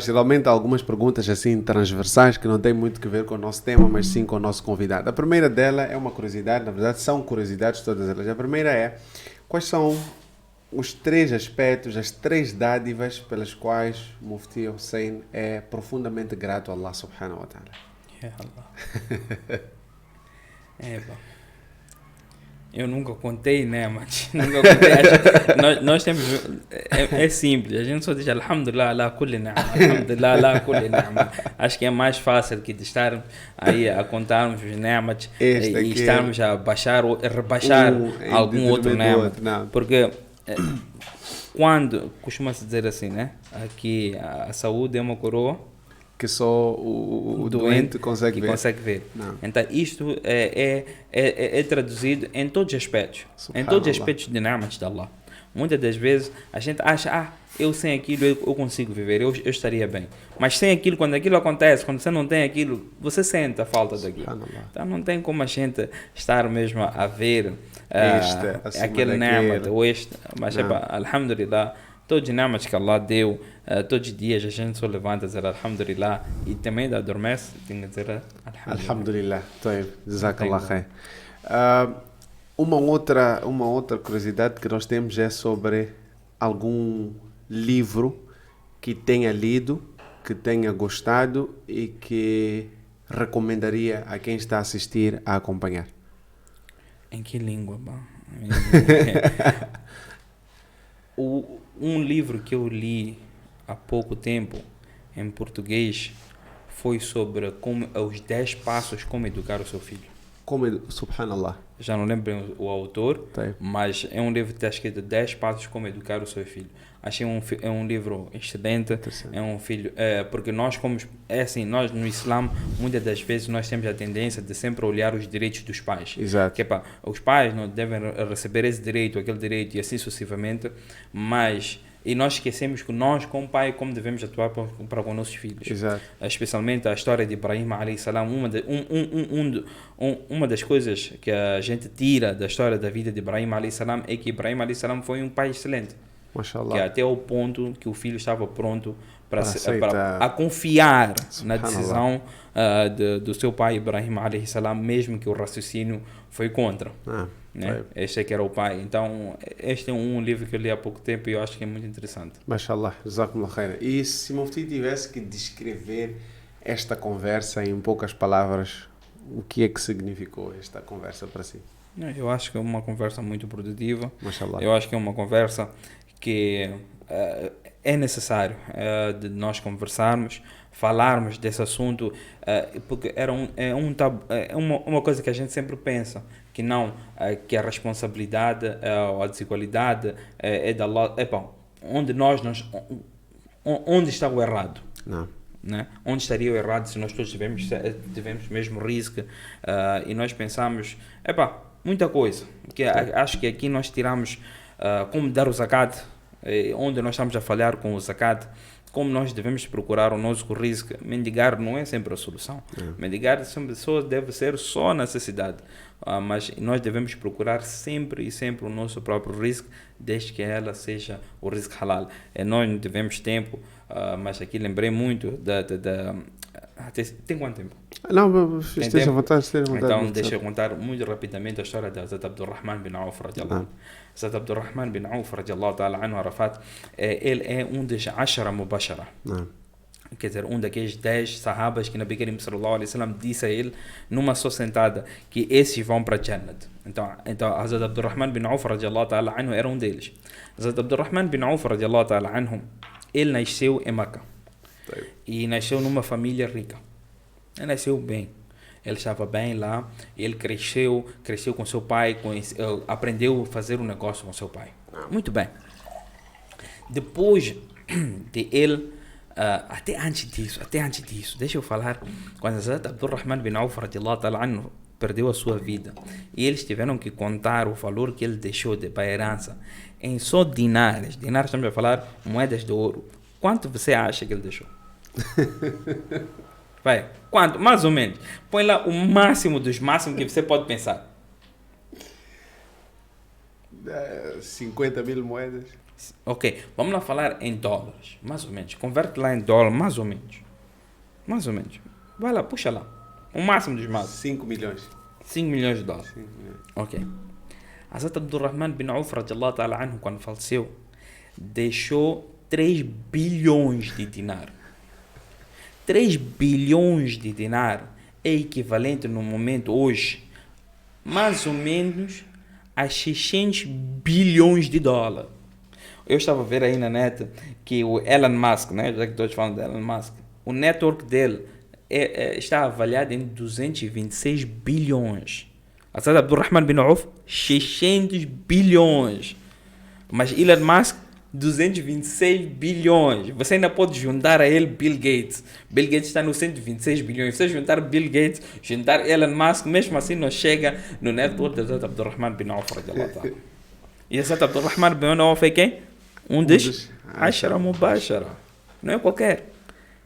[SPEAKER 1] geralmente algumas perguntas assim transversais que não têm muito que ver com o nosso tema, mas sim com o nosso convidado. A primeira dela é uma curiosidade, na verdade são curiosidades todas elas. A primeira é, quais são os 3 aspectos, as 3 dádivas pelas quais o Mufti Hussein é profundamente grato a Allah subhanahu wa ta'ala?
[SPEAKER 2] Eu nunca contei, né, mas nunca contei. Nós temos, é simples, a gente só diz Alhamdulillah ala kulli ni'ma, Alhamdulillah ala kulli ni'ma. Acho que é mais fácil que de estar aí a contarmos os ni'mas e estarmos a baixar ou rebaixar algum outro ni'ma. Porque quando, costuma-se dizer assim, né, aqui a saúde é uma coroa
[SPEAKER 1] que só o doente consegue ver.
[SPEAKER 2] Então isto é traduzido em todos os aspectos. Em todos os aspectos de ni'mas de Allah. Muitas das vezes a gente acha, eu sem aquilo eu consigo viver, eu estaria bem. Mas sem aquilo, quando aquilo acontece, quando você não tem aquilo, você sente a falta daquilo. Então não tem como a gente estar mesmo a ver aquele ni'mat ou este. Mas alhamdulillah, todos os ni'mas que Allah deu, todos os dias a gente só levanta a dizer alhamdulillah e também adormece, tem que dizer
[SPEAKER 1] alhamdulillah. Jazakallah khair. Uma outra curiosidade que nós temos é sobre algum livro que tenha lido, que tenha gostado e que recomendaria a quem está a assistir a acompanhar.
[SPEAKER 2] Em que língua? Um livro que eu li há pouco tempo em português foi sobre os 10 passos como educar o seu filho.
[SPEAKER 1] como subhanallah.
[SPEAKER 2] Já não lembro bem o autor,
[SPEAKER 1] Tá.
[SPEAKER 2] mas é um livro que está escrito 10 passos como educar o seu filho. Achei é um livro excelente, é um filho, porque nós nós no Islã, muitas das vezes nós temos a tendência de sempre olhar os direitos dos pais.
[SPEAKER 1] Exato.
[SPEAKER 2] Que os pais não devem receber esse direito, aquele direito e assim sucessivamente, e nós esquecemos que nós, como pai, como devemos atuar para com os nossos filhos.
[SPEAKER 1] Exato.
[SPEAKER 2] Especialmente a história de Ibrahim alayhi salam, uma das coisas que a gente tira da história da vida de Ibrahim alayhi salam é que Ibrahim alayhi salam foi um pai excelente.
[SPEAKER 1] Mashallah.
[SPEAKER 2] Que até o ponto que o filho estava pronto
[SPEAKER 1] para
[SPEAKER 2] confiar na decisão do seu pai Ibrahim alayhi salam, mesmo que o raciocínio foi contra. Né? Este é que era o pai. Então, este é um livro que eu li há pouco tempo e eu acho que é muito interessante.
[SPEAKER 1] Mashallah, jazakumullah khair. E se Mufti tivesse que descrever esta conversa em poucas palavras, o que é que significou esta conversa para si?
[SPEAKER 2] Eu acho que é uma conversa muito produtiva.
[SPEAKER 1] Mashallah.
[SPEAKER 2] Eu acho que é uma conversa que é necessário de nós conversarmos, falarmos desse assunto, porque é uma coisa que a gente sempre pensa, que não, que a responsabilidade ou a desigualdade é da Allah. Onde está o errado?
[SPEAKER 1] Não.
[SPEAKER 2] Né? Onde estaria o errado se nós todos tivemos mesmo risco? E nós pensamos, muita coisa. Acho que aqui nós tiramos como dar o zakat, onde nós estamos a falhar com o zakat, como nós devemos procurar o nosso risco. Mendigar não é sempre a solução. Mendigar deve ser só a necessidade. Mas nós devemos procurar sempre o nosso próprio risco, desde que ela seja o risco halal. Nós não tivemos tempo, mas aqui lembrei muito tem quanto tempo?
[SPEAKER 1] Não, esteja à vontade.
[SPEAKER 2] Então, deixa eu contar muito rapidamente a história de Hazrat Abdurrahman bin Auf radiallahu anhu. Hazrat Abdurrahman bin Auf radiallahu ta'ala anhu, Arafat, ele é um dos 10 mubashara. Quer dizer, um daqueles 10 sahabas que Nabi Karim sallallahu alaihi wasallam disse a ele numa só sentada que esses vão para Jannat. Então Hazrat Abdurrahman bin Auf radiallahu ta'ala anhu era um deles. Hazrat Abdurrahman bin Auf radiallahu ta'ala anhu, ele nasceu em Meca. E nasceu numa família rica. Ele nasceu bem. Ele estava bem lá. Ele cresceu com seu pai, aprendeu a fazer um negócio com seu pai. Muito bem. Depois de ele, até antes disso, deixa eu falar, quando Hazrat Abdurrahman bin Auf radiallahu ta'ala anhu perdeu a sua vida e eles tiveram que contar o valor que ele deixou para a herança em só dinares, estamos a falar moedas de ouro. Quanto você acha que ele deixou? Vai, quanto? Mais ou menos. Põe lá o máximo dos máximos que você pode pensar.
[SPEAKER 1] 50 mil moedas.
[SPEAKER 2] Ok, vamos lá falar em dólares, mais ou menos. Converte lá em dólar, mais ou menos. Vai lá, puxa lá. O máximo dos máximos.
[SPEAKER 1] 5 milhões.
[SPEAKER 2] 5 milhões de dólares.
[SPEAKER 1] 5 milhões.
[SPEAKER 2] Ok. Hazrat Abdurrahman bin Auf radiallahu ta'ala anhu, quando faleceu, deixou 3 bilhões de dinar. 3 bilhões de dinar é equivalente no momento hoje, mais ou menos, a 600 bilhões de dólares. Eu estava a ver aí na net que o Elon Musk, né, já que estou falando de Elon Musk, o network dele está avaliado em 226 bilhões. Hazrat Abdurrahman bin Auf, 600 bilhões. Mas Elon Musk, 226 bilhões. Você ainda pode juntar a ele Bill Gates. Bill Gates está nos 126 bilhões. Você juntar Bill Gates, juntar Elon Musk, mesmo assim não chega no network de Hazrat Abdurrahman bin Auf. E Hazrat Abdurrahman bin Auf é quem? Um dos 10 mubashara. Não é qualquer.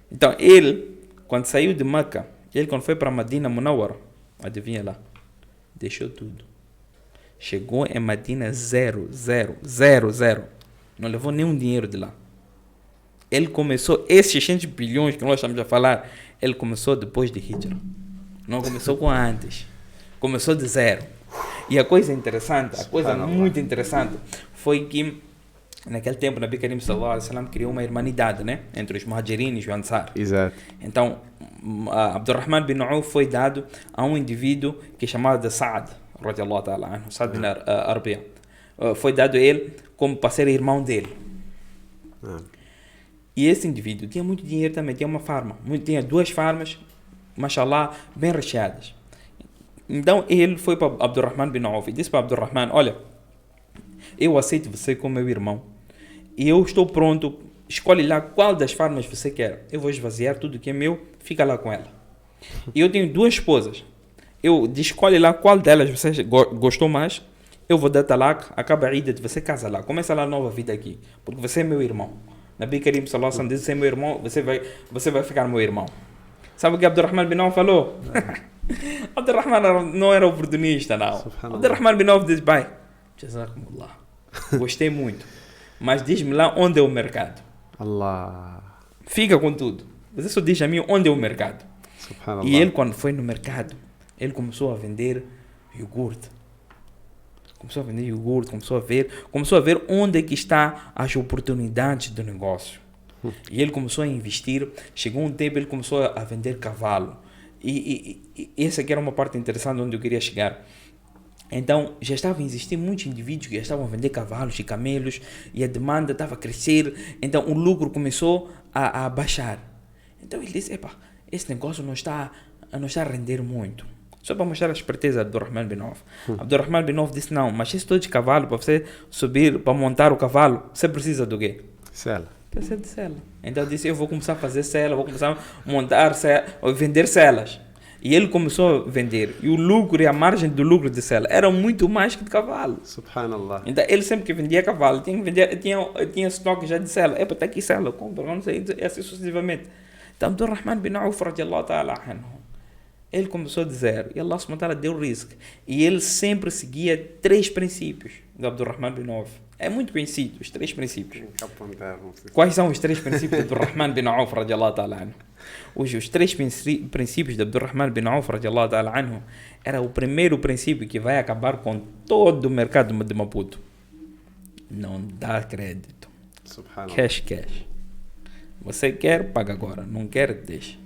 [SPEAKER 2] Então ele, quando saiu de Meca, quando foi para Medina Munawwara, adivinha lá, deixou tudo. Chegou em Medina 0. Não levou nenhum dinheiro de lá. Ele começou, esses 600 bilhões que nós estamos a falar, ele começou depois de Hijra. Não começou com antes. Começou de 0. E a coisa interessante, muito interessante, foi que naquele tempo Nabi Karim sallallahu alaihi wasallam criou uma irmanidade, né, entre os Muhajirin e os Ansar.
[SPEAKER 1] Exato.
[SPEAKER 2] Então, Abdurrahman bin Auf foi dado a um indivíduo que é chamado de Sa'd, radiallahu ta'ala anhu, Sa'd bin Arbiya. Foi dado a ele como para ser irmão dele. E esse indivíduo tinha muito dinheiro também, tinha uma farma, tinha 2 farmas, mashallah, bem recheadas. Então ele foi para Abdurrahman bin Auf e disse para Abdurrahman, olha, eu aceito você como meu irmão e eu estou pronto, escolhe lá qual das formas você quer. Eu vou esvaziar tudo que é meu, fica lá com ela. E eu tenho 2 esposas. Escolhe lá qual delas você gostou mais, eu vou dar talak, acaba a ida, você casa lá, começa lá a nova vida aqui, porque você é meu irmão. Nabi Karim sallallahu alaihi wasallam disse, você é meu irmão, você vai ficar meu irmão. Sabe o que Abdurrahman bin Auf falou? Abdurrahman não era oportunista, não. Abdurrahman bin Auf disse, pai, jazakumullah, gostei muito, mas diz-me lá onde é o mercado.
[SPEAKER 1] Allah.
[SPEAKER 2] Fica com tudo. Você só diz a mim onde é o mercado.
[SPEAKER 1] Subhanallah.
[SPEAKER 2] E ele, quando foi no mercado, ele começou a vender iogurte. Começou a ver onde é que está as oportunidades do negócio. E ele começou a investir. Chegou um tempo, ele começou a vender cavalo. E essa aqui era uma parte interessante onde eu queria chegar. Então, já estavam a existir muitos indivíduos que já estavam a vender cavalos e camelos e a demanda estava a crescer. Então, o lucro começou a baixar. Então, ele disse, esse negócio não está a render muito. Só para mostrar a esperteza do Abdurrahman bin Auf. Abdurrahman bin Auf disse, não, mas esse todo de cavalo, para você subir, para montar o cavalo, você precisa do quê?
[SPEAKER 1] Sela.
[SPEAKER 2] Precisa de sela. Então, eu disse, eu vou começar a fazer sela, vou começar a montar sela, vender selas. E ele começou a vender. E o lucro e a margem do lucro de sela eram muito mais que de cavalo.
[SPEAKER 1] Subhanallah.
[SPEAKER 2] Então, ele sempre que vendia cavalo, tinha estoque já de sela. Está aqui sela, compra, não sei, e assim sucessivamente. Então, Abdurrahman bin Auf, radiallahu ta'ala anhu, ele começou a dizer, e Allah subhanahu wa ta'ala deu risco. E ele sempre seguia 3 princípios do Abdurrahman bin Auf. É muito conhecido, os 3 princípios. Quais são os 3 princípios do Abdurrahman bin Auf, radiallahu ta'ala anhu? Hoje, os 3 princípios de Abdurrahman bin Auf, radiallahu ta'ala anhu, era o primeiro princípio que vai acabar com todo o mercado de Maputo. Não dá crédito. Cash. Você quer, paga agora. Não quer, deixa.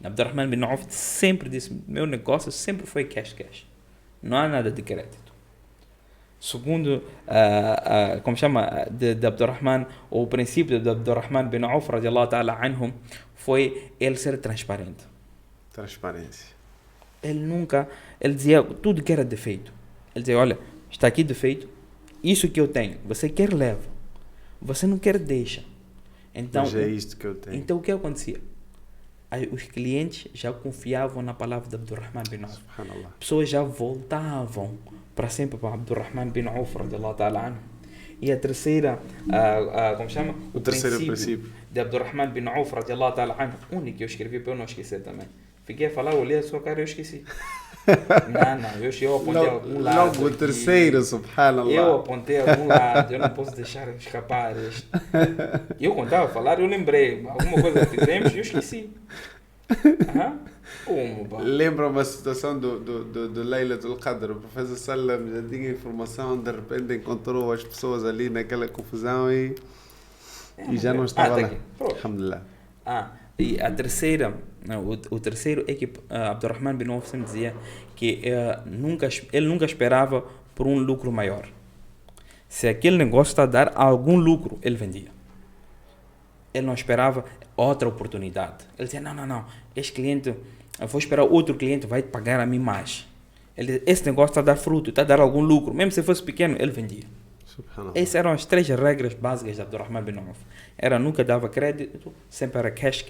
[SPEAKER 2] Abdurrahman bin Auf sempre disse, meu negócio sempre foi cash. Não há nada de crédito. Segundo, de Abdurrahman, ou o princípio de Abdurrahman bin Auf, radiallahu ta'ala anhum, foi ele ser transparente.
[SPEAKER 1] Transparência.
[SPEAKER 2] Ele dizia tudo que era defeito. Ele dizia, olha, está aqui defeito, isso que eu tenho, você quer, leva. Você não quer, deixa. Então,
[SPEAKER 1] mas é isto que eu tenho.
[SPEAKER 2] Então, o que acontecia? Os clientes já confiavam na palavra de Abdurrahman bin Auf. Pessoas já voltavam para sempre para Abdurrahman bin Auf, radiallahu ta'ala anhu. E a terceira, como chama?
[SPEAKER 1] O terceiro princípio
[SPEAKER 2] de Abdurrahman bin Auf, radiallahu ta'ala anhu, único que eu escrevi para eu não esquecer também. Fiquei a falar, olhei a sua cara e eu esqueci. Não, eu apontei algum lado.
[SPEAKER 1] Logo o terceiro, subhanallah.
[SPEAKER 2] Eu apontei algum lado, eu não posso deixar escapar este. Eu quando estava a falar, eu lembrei, alguma coisa que fizemos e eu esqueci.
[SPEAKER 1] Lembra uma situação do Laylatul Qadr. O professor Sallam já tinha informação, de repente encontrou as pessoas ali naquela confusão e já não estava lá. Alhamdulillah.
[SPEAKER 2] E a terceira, o terceiro é que Abdurrahman bin Auf sempre dizia que ele nunca esperava por um lucro maior. Se aquele negócio está a dar algum lucro, ele vendia. Ele não esperava outra oportunidade. Ele dizia, não, este cliente, eu vou esperar outro cliente, vai pagar a mim mais. Esse negócio está a dar fruto, está a dar algum lucro. Mesmo se fosse pequeno, ele vendia. Essas eram as 3 regras básicas de Abdurrahman bin Auf. Nunca dava crédito, sempre era cash.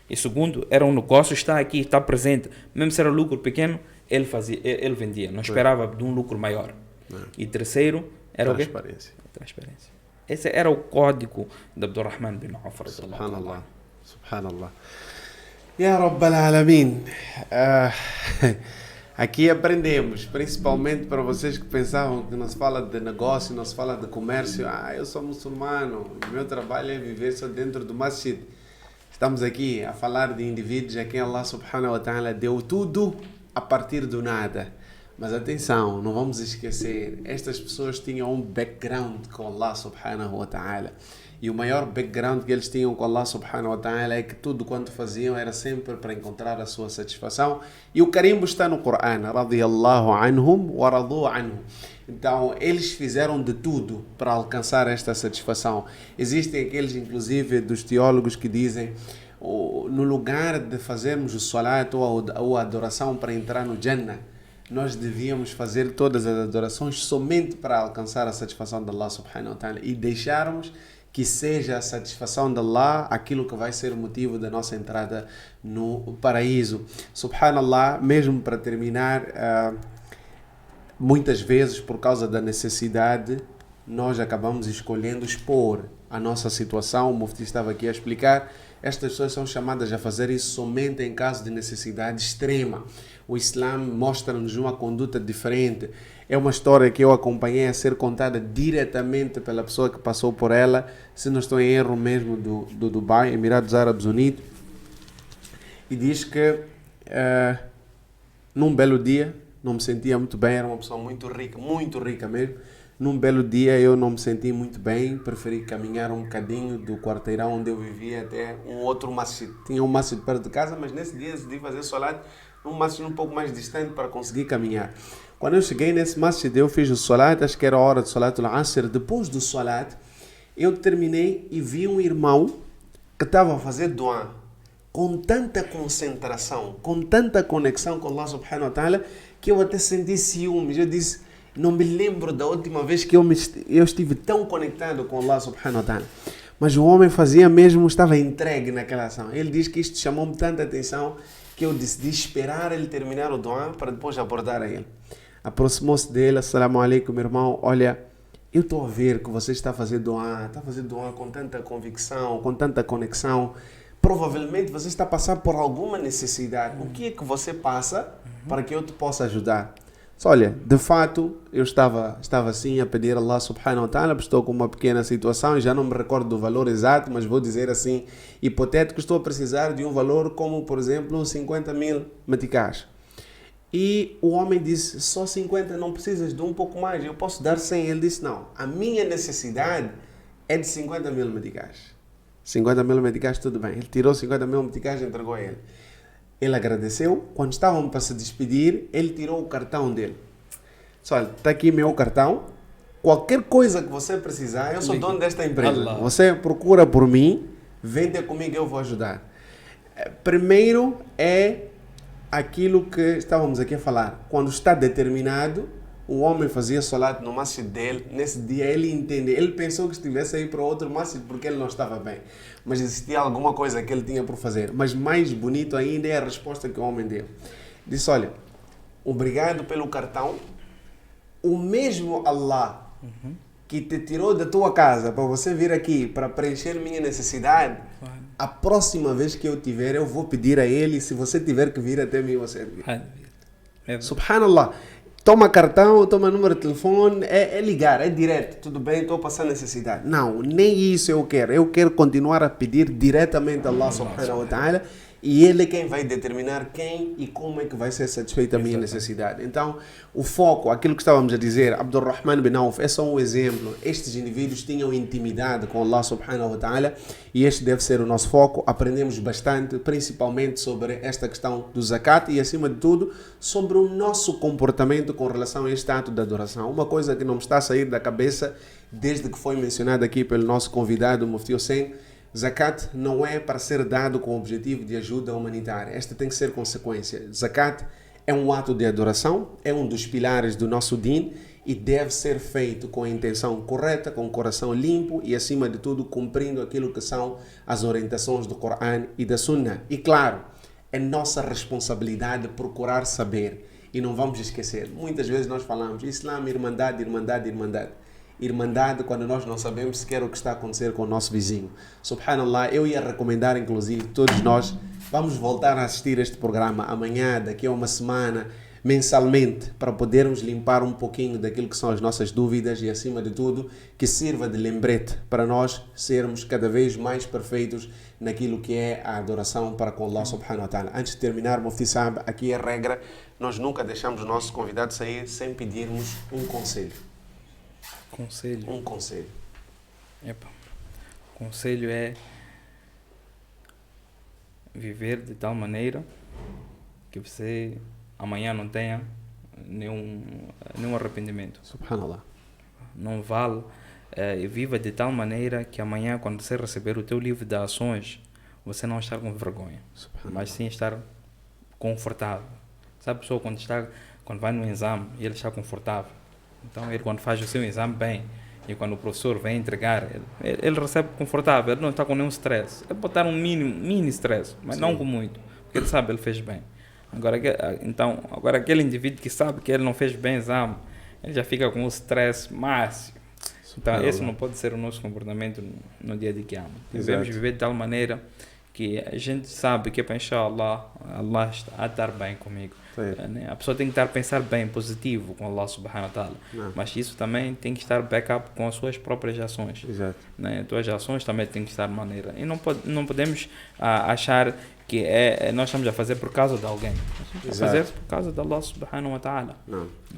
[SPEAKER 2] E segundo, era um negócio, está aqui, está presente. Mesmo se era lucro pequeno, ele vendia. Não esperava de um lucro maior. E terceiro, era o quê? Transparência. Esse era o código de Abdurrahman bin Auf.
[SPEAKER 1] Subhanallah. Ya Rabbal Alamin. Aqui aprendemos, principalmente para vocês que pensavam que não se fala de negócio, não se fala de comércio. Eu sou muçulmano, meu trabalho é viver só dentro do masjid. Estamos aqui a falar de indivíduos a quem Allah subhanahu wa ta'ala deu tudo a partir do nada. Mas atenção, não vamos esquecer, estas pessoas tinham um background com Allah subhanahu wa ta'ala. E o maior background que eles tinham com Allah subhanahu wa ta'ala é que tudo quanto faziam era sempre para encontrar a sua satisfação. E o carimbo está no Corão. Radiyallahu anhum wa radu anhu. Então, eles fizeram de tudo para alcançar esta satisfação. Existem aqueles, inclusive, dos teólogos que dizem no lugar de fazermos o salat ou a adoração para entrar no Jannah, nós devíamos fazer todas as adorações somente para alcançar a satisfação de Allah subhanahu wa ta'ala e deixarmos que seja a satisfação de Allah aquilo que vai ser o motivo da nossa entrada no paraíso. Subhanallah, mesmo para terminar, muitas vezes por causa da necessidade, nós acabamos escolhendo expor a nossa situação. O Mufti estava aqui a explicar. Estas pessoas são chamadas a fazer isso somente em caso de necessidade extrema. O Islã mostra-nos uma conduta diferente. É uma história que eu acompanhei a ser contada diretamente pela pessoa que passou por ela, se não estou em erro mesmo, do Dubai, Emirados Árabes Unidos. E diz que num belo dia, não me sentia muito bem, era uma pessoa muito rica mesmo. Num belo dia eu não me senti muito bem, preferi caminhar um bocadinho do quarteirão onde eu vivia até um outro masjid. Tinha um masjid perto de casa, mas nesse dia decidi fazer salat num masjid um pouco mais distante para conseguir caminhar. Quando eu cheguei nesse masjid, eu fiz o salat, acho que era a hora de salat al-Asr. Depois do salat, eu terminei e vi um irmão que estava a fazer dua com tanta concentração, com tanta conexão com Allah subhanahu wa ta'ala, que eu até senti ciúmes. Eu disse, não me lembro da última vez que eu estive tão conectado com Allah subhanahu wa ta'ala. Mas o homem fazia mesmo, estava entregue naquela ação. Ele diz que isto chamou-me tanta atenção que eu decidi esperar ele terminar o dua para depois abordar a ele. Aproximou-se dele, assalamu alaikum, meu irmão, olha, eu estou a ver que você está fazendo dua com tanta convicção, com tanta conexão. Provavelmente você está passando por alguma necessidade. O que é que você passa para que eu te possa ajudar? Olha, de fato, eu estava assim a pedir a Allah subhanahu wa ta'ala, estou com uma pequena situação, já não me recordo do valor exato, mas vou dizer assim, hipotético, estou a precisar de um valor como, por exemplo, 50 mil meticais. E o homem disse, só 50, não precisas de um pouco mais, eu posso dar 100. Ele disse, não, a minha necessidade é de 50 mil meticais. 50 mil meticais, tudo bem. Ele tirou 50 mil meticais e entregou a ele. Ele agradeceu. Quando estavam para se despedir, ele tirou o cartão dele. Olha, está aqui meu cartão. Qualquer coisa que você precisar, eu sou dono desta empresa. Allah. Você procura por mim, vem ter comigo, eu vou ajudar. Primeiro é aquilo que estávamos aqui a falar. Quando está determinado, o homem fazia salat no masjid dele. Nesse dia ele entendeu. Ele pensou que estivesse a ir para outro masjid porque ele não estava bem. Mas existia alguma coisa que ele tinha por fazer. Mas mais bonito ainda é a resposta que o homem deu. Disse, olha, obrigado pelo cartão. O mesmo Allah que te tirou da tua casa para você vir aqui para preencher minha necessidade, a próxima vez que eu tiver, eu vou pedir a ele. Se você tiver que vir até mim, você vir. Subhanallah. Toma cartão, toma número de telefone, é ligar, é direto. Tudo bem, estou passando necessidade. Não, nem isso eu quero. Eu quero continuar a pedir diretamente a Allah subhanahu wa ta'ala e Ele é quem vai determinar quem e como é que vai ser satisfeita a minha necessidade. Então, o foco, aquilo que estávamos a dizer, Abdurrahman bin Auf, é só um exemplo. Estes indivíduos tinham intimidade com Allah subhanahu wa ta'ala e este deve ser o nosso foco. Aprendemos bastante, principalmente sobre esta questão do zakat e, acima de tudo, sobre o nosso comportamento com relação a este ato de adoração. Uma coisa que não me está a sair da cabeça desde que foi mencionado aqui pelo nosso convidado, Mufti Hussein, zakat não é para ser dado com o objetivo de ajuda humanitária. Esta tem que ser consequência. Zakat é um ato de adoração, é um dos pilares do nosso din e deve ser feito com a intenção correta, com o coração limpo e, acima de tudo, cumprindo aquilo que são as orientações do Coran e da Sunna. E, claro, é nossa responsabilidade procurar saber. E não vamos esquecer, muitas vezes nós falamos Islã, irmandade, irmandade, irmandade. Irmandade quando nós não sabemos sequer o que está a acontecer com o nosso vizinho. Subhanallah, eu ia recomendar, inclusive, todos nós, vamos voltar a assistir este programa amanhã, daqui a uma semana, mensalmente, para podermos limpar um pouquinho daquilo que são as nossas dúvidas e, acima de tudo, que sirva de lembrete para nós sermos cada vez mais perfeitos naquilo que é a adoração para com Allah subhanahu wa ta'ala. Antes de terminar, Mufti Saab, aqui é a regra, nós nunca deixamos os nossos convidados sair sem pedirmos um conselho.
[SPEAKER 2] Conselho?
[SPEAKER 1] Um conselho.
[SPEAKER 2] Epa. Conselho é viver de tal maneira que você amanhã não tenha nenhum arrependimento.
[SPEAKER 1] Subhanallah.
[SPEAKER 2] Não vale. Viva de tal maneira que amanhã, quando você receber o teu livro de ações, você não estar com vergonha, mas sim estar confortável. Sabe, pessoa, quando está quando vai no exame, ele está confortável. Então, ele quando faz o seu exame bem, e quando o professor vem entregar, ele recebe confortável, ele não está com nenhum stress. Ele pode estar um mini stress, mas não com muito, porque ele sabe, ele fez bem. Agora aquele indivíduo que sabe que ele não fez bem o exame, ele já fica com o stress máximo. Então, esse não pode ser o nosso comportamento no dia de Qiyamah. Devemos viver de tal maneira que a gente sabe que é para inshallah, Allah está a estar bem comigo. A pessoa tem que pensar bem, positivo com Allah subhanahu wa ta'ala. Mas isso também tem que estar backup com as suas próprias ações. As tuas ações também têm que estar de maneira. E não podemos achar que nós estamos a fazer por causa de alguém. Nós estamos a fazer por causa de Allah subhanahu wa ta'ala.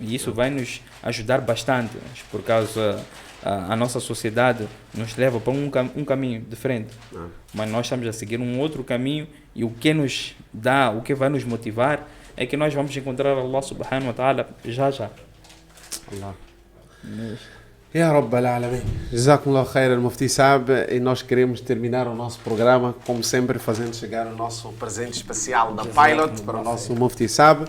[SPEAKER 2] E isso vai nos ajudar bastante, por causa a nossa sociedade nos leva para um caminho diferente. Mas nós estamos a seguir um outro caminho, e o que nos dá, o que vai nos motivar é que nós vamos encontrar Allah subhanahu wa ta'ala já.
[SPEAKER 1] Allah. Ya Rabbal Alamin. Jazakumullah khairan, Mufti Saab. E nós queremos terminar o nosso programa, como sempre, fazendo chegar o nosso presente especial da Pilot para o nosso Mufti Saab.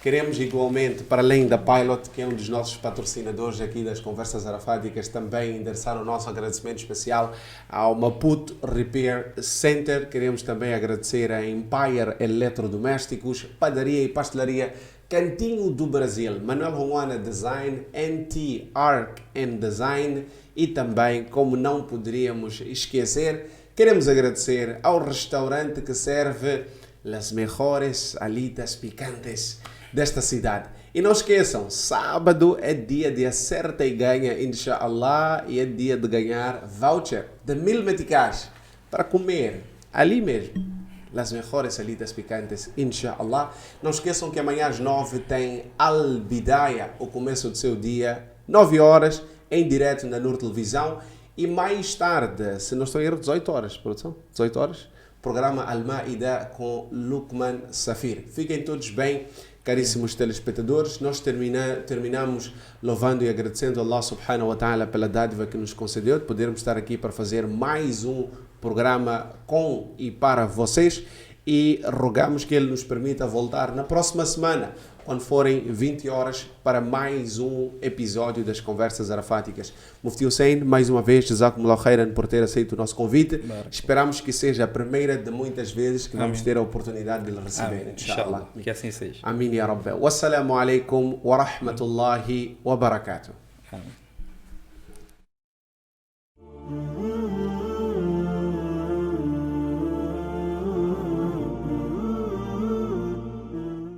[SPEAKER 1] Queremos igualmente, para além da Pilot, que é um dos nossos patrocinadores aqui das Conversas Arafáticas, também endereçar o nosso agradecimento especial ao Maputo Repair Center. Queremos também agradecer a Empire Eletrodomésticos, Padaria e Pastelaria Cantinho do Brasil, Manuel Ruana Design, NT Arc and Design, e também, como não poderíamos esquecer, queremos agradecer ao restaurante que serve as melhores alitas picantes desta cidade. E não esqueçam, sábado é dia de acerta e ganha, inshallah, e é dia de ganhar voucher de 1000 meticais para comer ali mesmo as melhores alitas picantes, inshallah. Não esqueçam que amanhã às 9 tem Al-Bidaya, o começo do seu dia, 9 horas, em direto na Nur Televisão, e mais tarde, se não estou em erro, 18 horas, produção? 18 horas? Programa Al-Maida com Lukman Safir. Fiquem todos bem, caríssimos telespectadores. Nós terminamos louvando e agradecendo a Allah subhanahu wa ta'ala pela dádiva que nos concedeu de podermos estar aqui para fazer mais um programa com e para vocês, e rogamos que Ele nos permita voltar na próxima semana, quando forem 20 horas, para mais um episódio das Conversas Arafáticas. Mufti Hussein, mais uma vez, Jazakumullah khairan por ter aceito o nosso convite. Esperamos que seja a primeira de muitas vezes que vamos ter a oportunidade de lhe receber, inshallah.
[SPEAKER 2] Que assim seja.
[SPEAKER 1] Amin ya Rabbi. Wassalamu alaikum wa rahmatullahi wa barakatuh.
[SPEAKER 2] Amém.